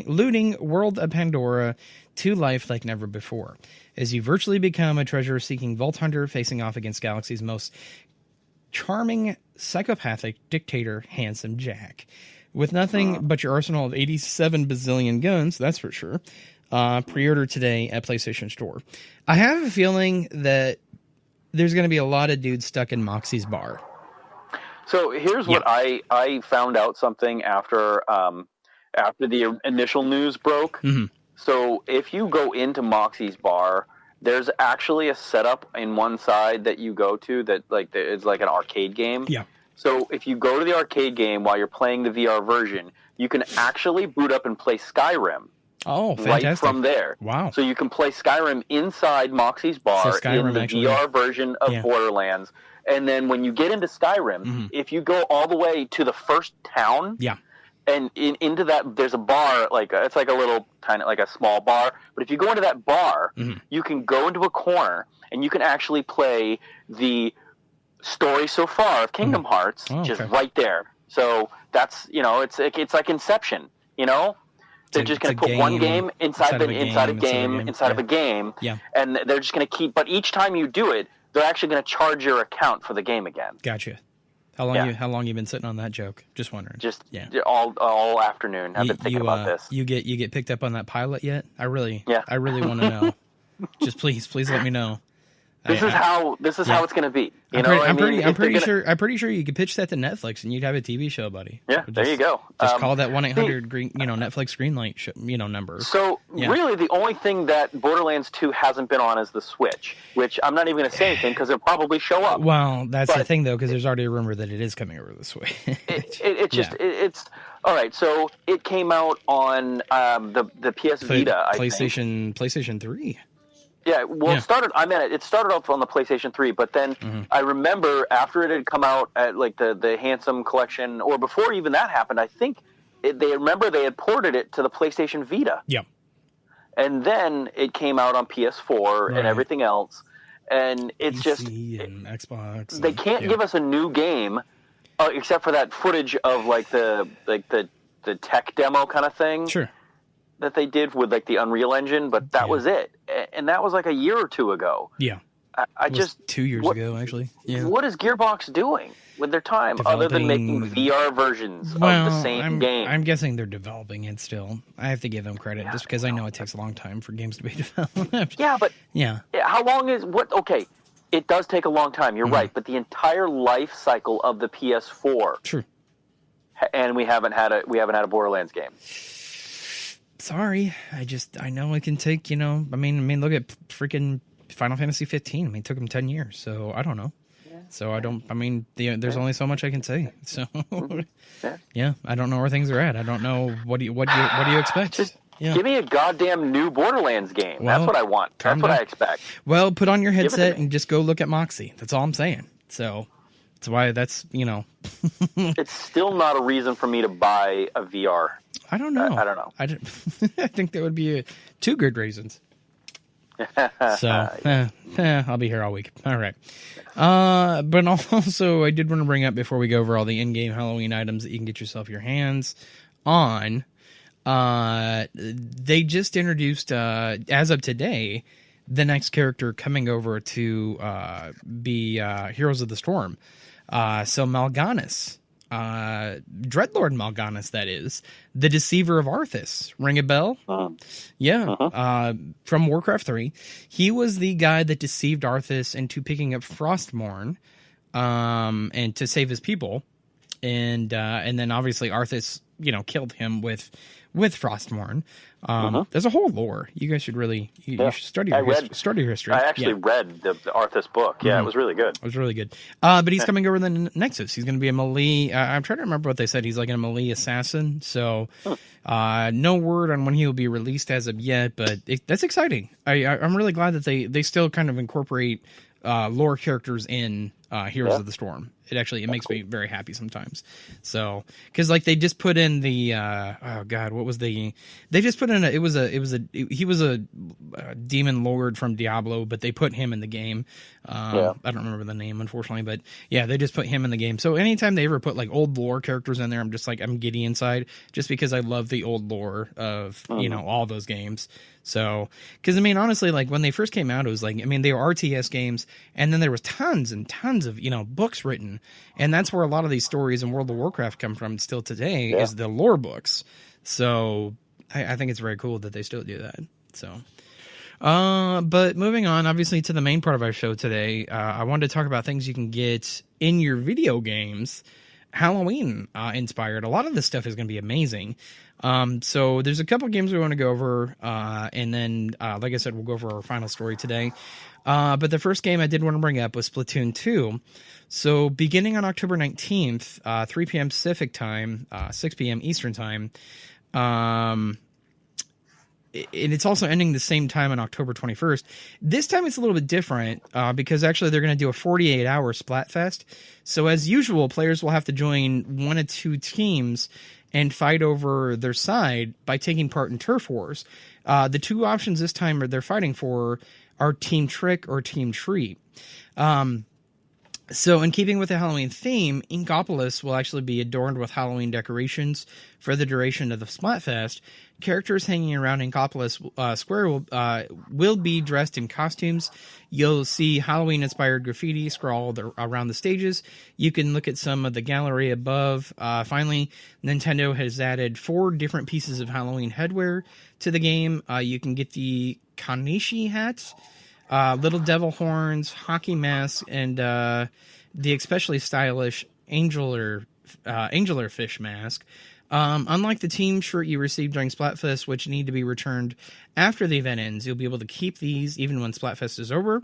looting world of Pandora to life like never before, as you virtually become a treasure-seeking vault hunter facing off against Galaxy's most charming, psychopathic dictator, Handsome Jack. With nothing but your arsenal of 87 bazillion guns, that's for sure. Pre-order today at PlayStation Store. I have a feeling that there's going to be a lot of dudes stuck in Moxie's bar. So here's what I found out something after the initial news broke. Mm-hmm. So if you go into Moxie's bar, there's actually a setup in one side that you go to that it's like an arcade game. Yeah. So if you go to the arcade game while you're playing the VR version, you can actually boot up and play Skyrim. Oh, fantastic. Right from there. Wow. So you can play Skyrim inside Moxie's bar in the VR version of Borderlands. And then when you get into Skyrim, if you go all the way to the first town, and into that, there's a bar, it's like a little tiny, like a small bar. But if you go into that bar, you can go into a corner and you can actually play the story so far of Kingdom Hearts right there. So that's, it's like Inception, They're just going to put one game inside of a game, and they're just going to keep. But each time you do it, they're actually going to charge your account for the game again. Gotcha. How long you been sitting on that joke? Just wondering. Just all afternoon. I've been thinking about this. You get picked up on that pilot yet? I really want to know. Just please let me know. This is how it's going to be. I'm pretty sure you could pitch that to Netflix and you'd have a TV show, buddy. Yeah, there you go. Just call that 1-800 Netflix Greenlight number. So really, the only thing that Borderlands 2 hasn't been on is the Switch, which I'm not even going to say anything because it'll probably show up. Well, that's the thing though, because there's already a rumor that it is coming over the Switch. It's all right. So it came out on the PS Vita, PlayStation 3. Yeah, well, it started off on the PlayStation 3, but then I remember after it had come out at the Handsome Collection, or before even that happened, I think they had ported it to the PlayStation Vita. Yeah. And then it came out on PS4 and everything else, and it's PC and Xbox. They can't give us a new game except for that footage of the tech demo kind of thing. Sure. That they did with the Unreal Engine, but that was it, and that was a year or two ago. Yeah, I just 2 years ago actually. Yeah. What is Gearbox doing with their time other than making VR versions of the same game? I'm guessing they're developing it still. I have to give them credit just because I know it takes a long time for games to be developed. Yeah, but how long is what? Okay, it does take a long time. You're right, but the entire life cycle of the PS4. True. And we haven't had a Borderlands game. Sorry, I know it can take, I mean, look at freaking Final Fantasy 15. I mean, it took them 10 years, so I don't know. Yeah. So there's only so much I can say. So, I don't know where things are at. I don't know. What do you expect? Just give me a goddamn new Borderlands game. Well, that's what I want. That's what I expect. Well, put on your headset and just go look at Moxie. That's all I'm saying. So, that's why It's still not a reason for me to buy a VR. I don't know. I don't know. I think that would be two good reasons. So, I'll be here all week. All right. But also, I did want to bring up before we go over all the in-game Halloween items that you can get yourself your hands on. They just introduced, as of today, the next character coming over to be Heroes of the Storm. So Mal'Ganis. Dreadlord Mal'Ganis, that is, the Deceiver of Arthas. Ring a bell? From Warcraft 3. He was the guy that deceived Arthas into picking up Frostmourne, and to save his people. And then obviously Arthas, killed him with Frostmourne. There's a whole lore. You guys should really you should study your history. I actually read the Arthas book. Yeah, it was really good. It was really good. But he's coming over the Nexus. He's going to be a melee. I'm trying to remember what they said. He's like a melee assassin. So no word on when he will be released as of yet, but that's exciting. I'm really glad that they still kind of incorporate lore characters in Heroes of the Storm. It makes me very happy sometimes. So, because like they just put in the they just put in he was a demon lord from Diablo, but they put him in the game. I don't remember the name, unfortunately, but yeah, they just put him in the game. So anytime they ever put like old lore characters in there, I'm just like, I'm giddy inside, just because I love the old lore of all those games. So, because I mean, honestly, like when they first came out, it was like, I mean, they were RTS games, and then there was tons and tons of books written, and that's where a lot of these stories in World of Warcraft come from still today, is the lore books. So, I think it's very cool that they still do that. So, but moving on, obviously, to the main part of our show today, I wanted to talk about things you can get in your video games, Halloween inspired. A lot of this stuff is going to be amazing. So there's a couple games we want to go over, and then, like I said, we'll go over our final story today. But the first game I did want to bring up was Splatoon 2. So beginning on October 19th, 3 p.m. Pacific time, 6 p.m. Eastern time, and it's also ending the same time on October 21st. This time it's a little bit different, because actually they're going to do a 48-hour Splatfest. So as usual, players will have to join 1 of 2 teams and fight over their side by taking part in turf wars. The 2 options this time they're fighting for are Team Trick or Team Treat. So in keeping with the Halloween theme, Inkopolis will actually be adorned with Halloween decorations for the duration of the Splatfest. Characters hanging around Inkopolis Square will be dressed in costumes. You'll see Halloween-inspired graffiti scrawled around the stages. You can look at some of the gallery above. Finally, Nintendo has added 4 different pieces of Halloween headwear to the game. You can get the Kanishi hat, little devil horns, hockey mask, and the especially stylish angular fish mask. Unlike the team shirt you received during Splatfest, which need to be returned after the event ends, you'll be able to keep these even when Splatfest is over.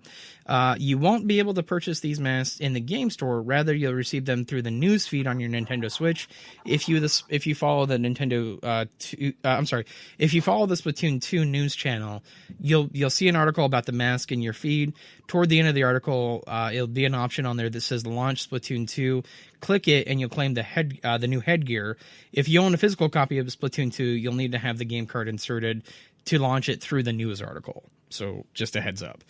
You won't be able to purchase these masks in the game store. Rather, you'll receive them through the news feed on your Nintendo Switch. If you follow the if you follow the Splatoon 2 news channel, you'll see an article about the mask in your feed. Toward the end of the article, it'll be an option on there that says launch Splatoon 2. Click it and you'll claim the new headgear. If you own a physical copy of Splatoon 2, you'll need to have the game card inserted to launch it through the news article. So just a heads up.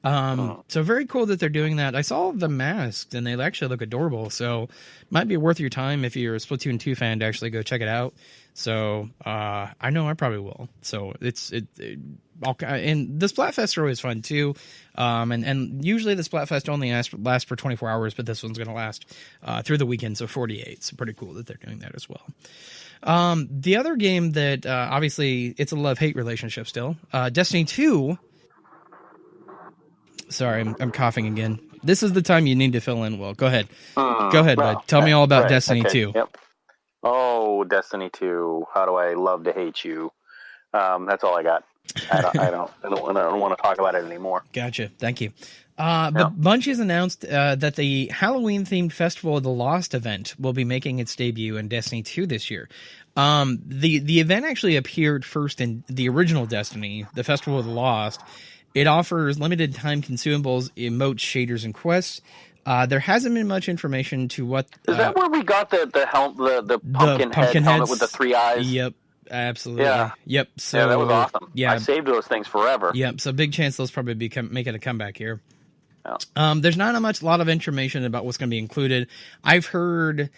So very cool that they're doing that. I saw the masks and they actually look adorable. So might be worth your time if you're a Splatoon 2 fan to actually go check it out. So I know I probably will. So and the Splatfests are always fun too. And usually the Splatfest only lasts for 24 hours, but this one's going to last through the weekend, so 48. So pretty cool that they're doing that as well. The other game that obviously it's a love-hate relationship still, Destiny 2. Sorry, I'm coughing again. This is the time you need to fill in, Will. Go ahead. Go ahead, bud. Tell me all about Destiny 2. Yep. Oh, Destiny 2. How do I love to hate you? That's all I got. I don't want to talk about it anymore. Gotcha. Thank you. But Bungie has announced that the Halloween-themed Festival of the Lost event will be making its debut in Destiny 2 this year. The event actually appeared first in the original Destiny, the Festival of the Lost. It offers limited time consumables, emotes, shaders, and quests. There hasn't been much information to what... Is that where we got the pumpkin head helmet with the 3 eyes? Yep. Absolutely. Yeah. Yep. So yeah, that was awesome. Yeah. I saved those things forever. Yep. So big chance those probably making a comeback here. Yeah. There's not a lot of information about what's going to be included. I've heard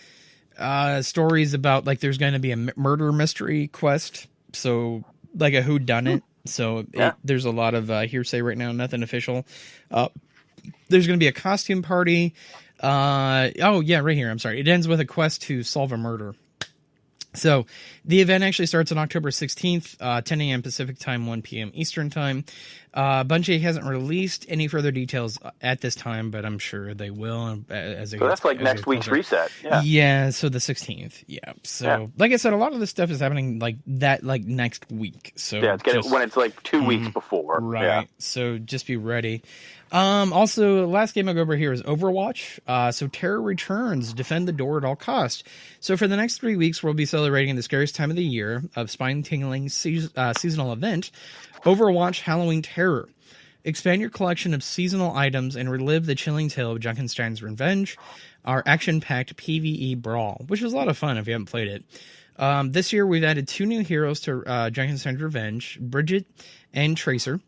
stories about like there's going to be a murder mystery quest, so like a whodunit. So there's a lot of hearsay right now, nothing official. There's going to be a costume party. Right here. I'm sorry. It ends with a quest to solve a murder. So the event actually starts on October 16th, 10 a.m. Pacific time, 1 p.m. Eastern time. Bungie hasn't released any further details at this time, but I'm sure they will. So that's like next week's reset. Yeah. Yeah. So the 16th. Yeah. So like I said, a lot of this stuff is happening like next week. So yeah, when it's like 2 weeks before. Right. Yeah. So just be ready. Also, last game I'll go over here is Overwatch. So Terror returns, defend the door at all costs. So for the next 3 weeks, we'll be celebrating the scariest time of the year of spine-tingling seasonal event, Overwatch Halloween Terror. Expand your collection of seasonal items and relive the chilling tale of Junkenstein's Revenge, our action-packed PvE brawl, which was a lot of fun if you haven't played it. This year, we've added 2 new heroes to Junkenstein's Revenge, Bridget and Tracer.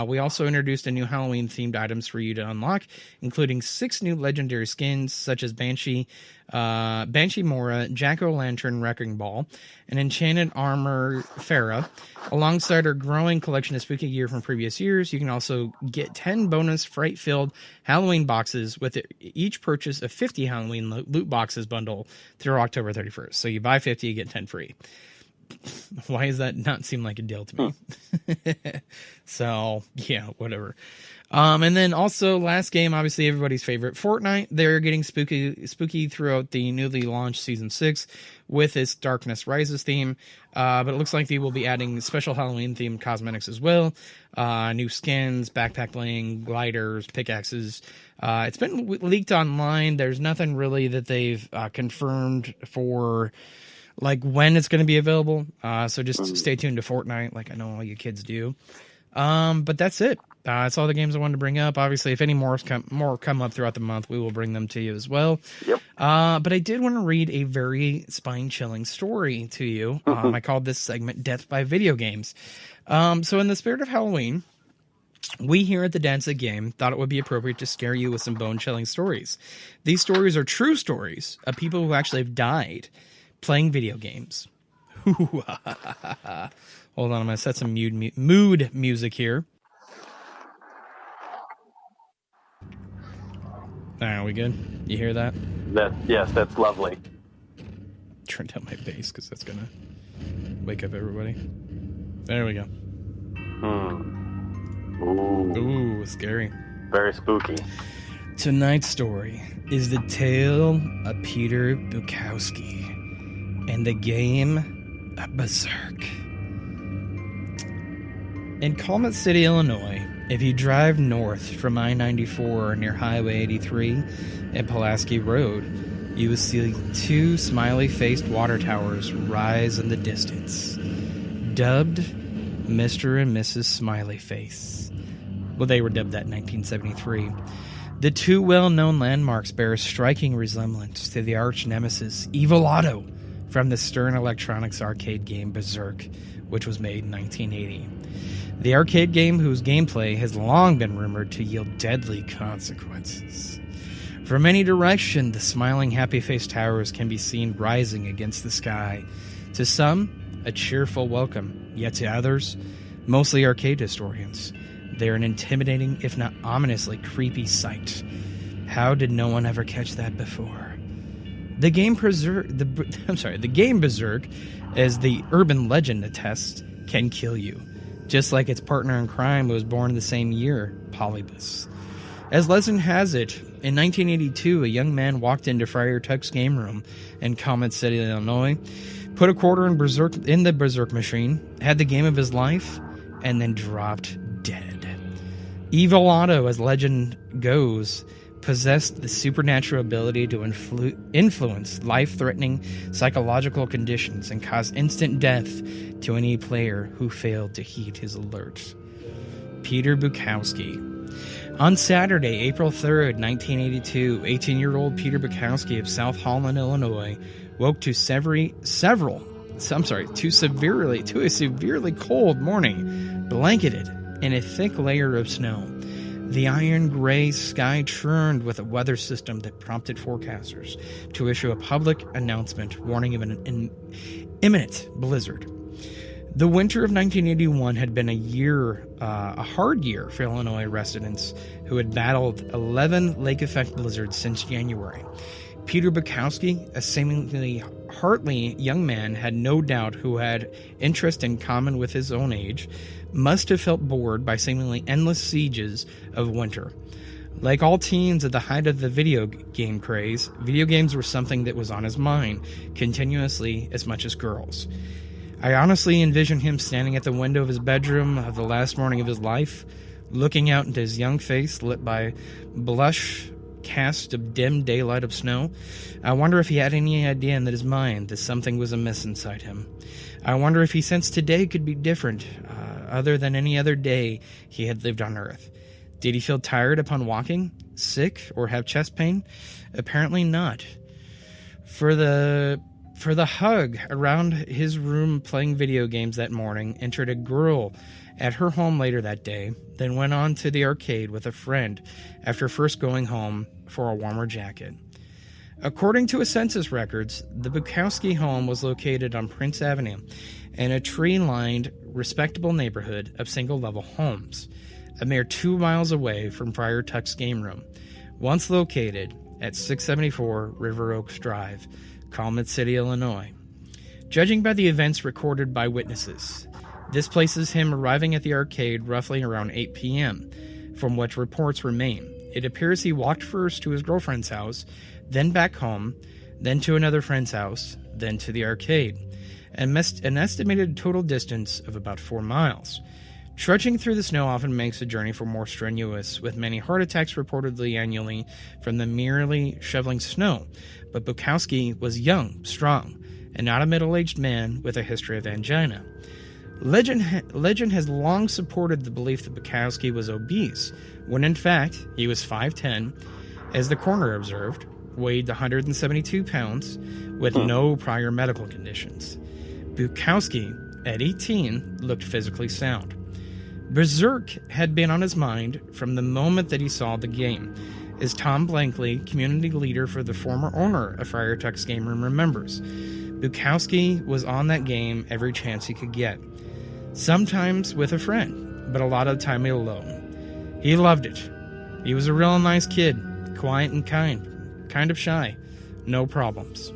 We also introduced a new Halloween-themed items for you to unlock, including 6 new legendary skins, such as Banshee Mora, Jack-O-Lantern Wrecking Ball, and Enchanted Armor Farah. Alongside our growing collection of spooky gear from previous years, you can also get 10 bonus fright-filled Halloween boxes with each purchase of 50 Halloween loot boxes bundle through October 31st. So you buy 50, you get 10 free. Why does that not seem like a deal to me? So, yeah, whatever. And then also, last game, obviously everybody's favorite, Fortnite. They're getting spooky throughout the newly launched Season 6 with its Darkness Rises theme. But it looks like they will be adding special Halloween-themed cosmetics as well. New skins, backpack bling, gliders, pickaxes. It's been leaked online. There's nothing really that they've confirmed for like when it's going to be available. So just stay tuned to Fortnite, like I know all you kids do. But that's it. That's all the games I wanted to bring up. Obviously, if any more come up throughout the month, we will bring them to you as well. Yep. But I did want to read a very spine-chilling story to you. I called this segment Death by Video Games. So in the spirit of Halloween, we here at the Dads That Game thought it would be appropriate to scare you with some bone-chilling stories. These stories are true stories of people who actually have died playing video games. Hold on, I'm going to set some mood music here. Are we good? You hear that? Yes, that's lovely. Turn down my bass because that's going to wake up everybody. There we go. Ooh, scary. Very spooky. Tonight's story is the tale of Peter Bukowski and the game Berserk. In Calumet City, Illinois, if you drive north from I-94 near Highway 83 and Pulaski Road, you will see 2 smiley-faced water towers rise in the distance, dubbed Mr. and Mrs. Smiley Face. Well, they were dubbed that in 1973. The 2 well-known landmarks bear a striking resemblance to the arch-nemesis Evil Otto from the Stern Electronics arcade game Berserk, which was made in 1980. The arcade game whose gameplay has long been rumored to yield deadly consequences. From any direction, the smiling, happy-faced towers can be seen rising against the sky. To some, a cheerful welcome, yet to others, mostly arcade historians, they're an intimidating, if not ominously creepy sight. How did no one ever catch that before? The game Berserk, as the urban legend attests, can kill you. Just like its partner in crime was born the same year, Polybus. As legend has it, in 1982, a young man walked into Friar Tuck's game room in Calumet City, Illinois, put a quarter in the Berserk machine, had the game of his life, and then dropped dead. Evil Otto, as legend goes, possessed the supernatural ability to influence life-threatening psychological conditions and cause instant death to any player who failed to heed his alert. Peter Bukowski. On Saturday, April 3rd, 1982, 18-year-old Peter Bukowski of South Holland, Illinois, woke to a severely cold morning, blanketed in a thick layer of snow. The iron-gray sky churned with a weather system that prompted forecasters to issue a public announcement warning of an imminent blizzard. The winter of 1981 had been a hard year for Illinois residents who had battled 11 lake-effect blizzards since January. Peter Bukowski, a seemingly heartly young man, had no doubt who had interest in common with his own age, must have felt bored by seemingly endless sieges of winter. Like all teens at the height of the video game craze, video games were something that was on his mind continuously as much as girls. I honestly envision him standing at the window of his bedroom of the last morning of his life, looking out into his young face lit by blush cast of dim daylight of snow. I wonder if he had any idea in his mind that something was amiss inside him. I wonder if he sensed today could be different, other than any other day he had lived on Earth. Did he feel tired upon walking, sick, or have chest pain? Apparently not. For the hug around his room playing video games that morning, entered a girl at her home later that day, then went on to the arcade with a friend after first going home for a warmer jacket. According to his census records, the Bukowski home was located on Prince Avenue in a tree-lined, respectable neighborhood of single-level homes, a mere 2 miles away from Friar Tuck's game room, once located at 674 River Oaks Drive, Calumet City, Illinois. Judging by the events recorded by witnesses, this places him arriving at the arcade roughly around 8 p.m., from which reports remain. It appears he walked first to his girlfriend's house, then back home, then to another friend's house, then to the arcade, and missed an estimated total distance of about 4 miles. Trudging through the snow often makes the journey for more strenuous, with many heart attacks reportedly annually from the merely shoveling snow. But Bukowski was young, strong, and not a middle-aged man with a history of angina. Legend has long supported the belief that Bukowski was obese, when in fact he was 5'10", as the coroner observed, weighed 172 pounds, with no prior medical conditions. Bukowski, at 18, looked physically sound. Berserk had been on his mind from the moment that he saw the game, as Tom Blankley, community leader for the former owner of Friar Tuck's Game Room, remembers. Bukowski was on that game every chance he could get. Sometimes with a friend, but a lot of the time alone. He loved it. He was a real nice kid, quiet and kind of shy, no problems.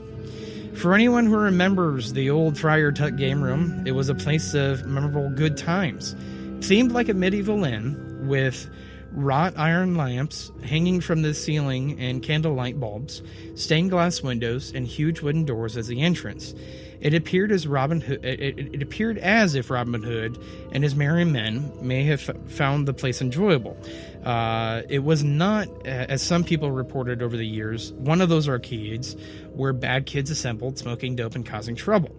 For anyone who remembers the old Friar Tuck Game Room, it was a place of memorable good times. It seemed like a medieval inn with wrought iron lamps hanging from the ceiling and candlelight bulbs, stained glass windows, and huge wooden doors as the entrance. It appeared as it appeared as if Robin Hood and his merry men may have found the place enjoyable. It was not, as some people reported over the years, one of those arcades where bad kids assembled, smoking dope and causing trouble.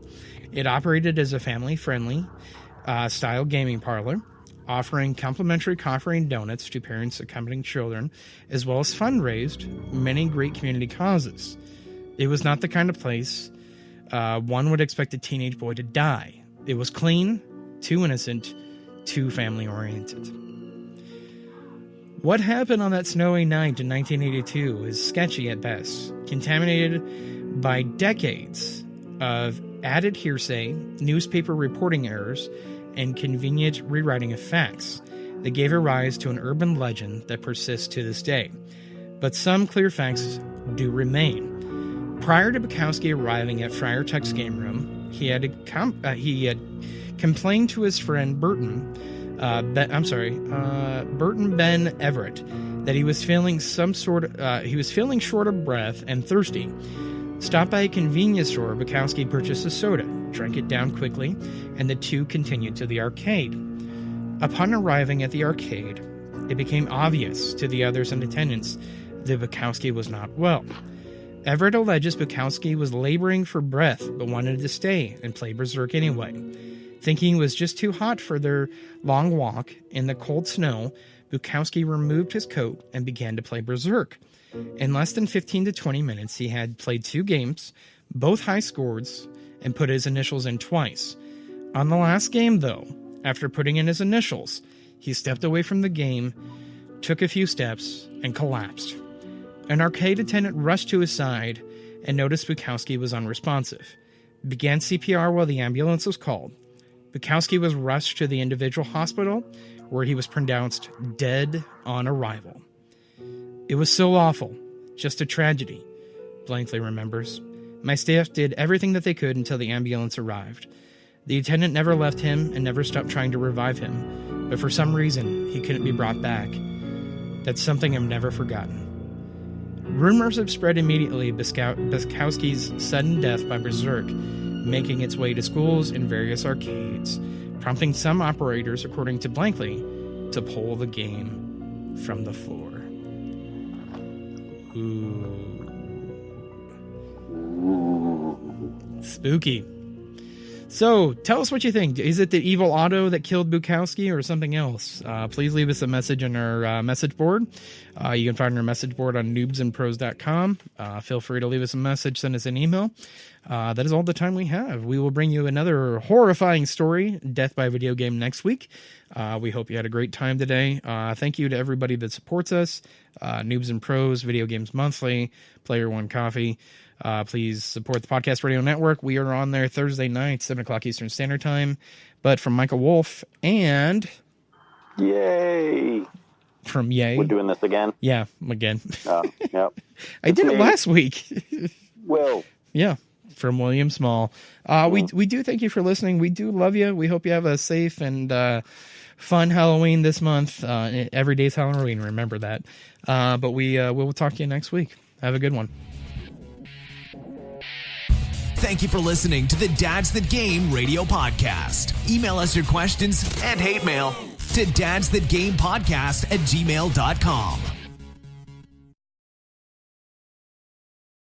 It operated as a family-friendly style gaming parlor, offering complimentary coffee and donuts to parents accompanying children, as well as fundraised many great community causes. It was not the kind of place one would expect a teenage boy to die. It was clean, too innocent, too family-oriented. What happened on that snowy night in 1982 is sketchy at best, contaminated by decades of added hearsay, newspaper reporting errors, and convenient rewriting of facts that gave a rise to an urban legend that persists to this day. But some clear facts do remain. Prior to Bukowski arriving at Friar Tuck's Game Room, he had complained to his friend Burton Ben Everett, that he was feeling short of breath and thirsty. Stopped by a convenience store, Bukowski purchased a soda, drank it down quickly, and the two continued to the arcade. Upon arriving at the arcade, it became obvious to the others in attendance that Bukowski was not well. Everett alleges Bukowski was laboring for breath but wanted to stay and play Berserk anyway. Thinking it was just too hot for their long walk in the cold snow, Bukowski removed his coat and began to play Berserk. In less than 15 to 20 minutes, he had played 2 games, both high scores, and put his initials in twice. On the last game, though, after putting in his initials, he stepped away from the game, took a few steps, and collapsed. An arcade attendant rushed to his side and noticed Bukowski was unresponsive. Began CPR while the ambulance was called. Bukowski was rushed to the individual hospital, where he was pronounced dead on arrival. It was so awful, just a tragedy, Blankley remembers. My staff did everything that they could until the ambulance arrived. The attendant never left him and never stopped trying to revive him, but for some reason, he couldn't be brought back. That's something I've never forgotten. Rumors have spread immediately of Bukowski's sudden death by Berserk, making its way to schools and various arcades, prompting some operators, according to Blankley, to pull the game from the floor. Ooh. Spooky. So tell us what you think. Is it the evil Otto that killed Bukowski or something else? Please leave us a message on our message board. You can find our message board on noobsandpros.com. Feel free to leave us a message, send us an email. That is all the time we have. We will bring you another horrifying story, Death by Video Game, next week. We hope you had a great time today. Thank you to everybody that supports us. Noobs and Pros, Video Games Monthly, Player One Coffee. Please support the Podcast Radio Network. We are on there Thursday night, 7 o'clock Eastern Standard Time. But from Michael Wolf and... Yay! From Yay. We're doing this again? Yeah, again. Yep. I did it last week. Will. Yeah, from William Small. We do thank you for listening. We do love you. We hope you have a safe and fun Halloween this month. Every day's Halloween, remember that. But we'll talk to you next week. Have a good one. Thank you for listening to the Dads That Game radio podcast. Email us your questions and hate mail to dadsthatgamepodcast@gmail.com.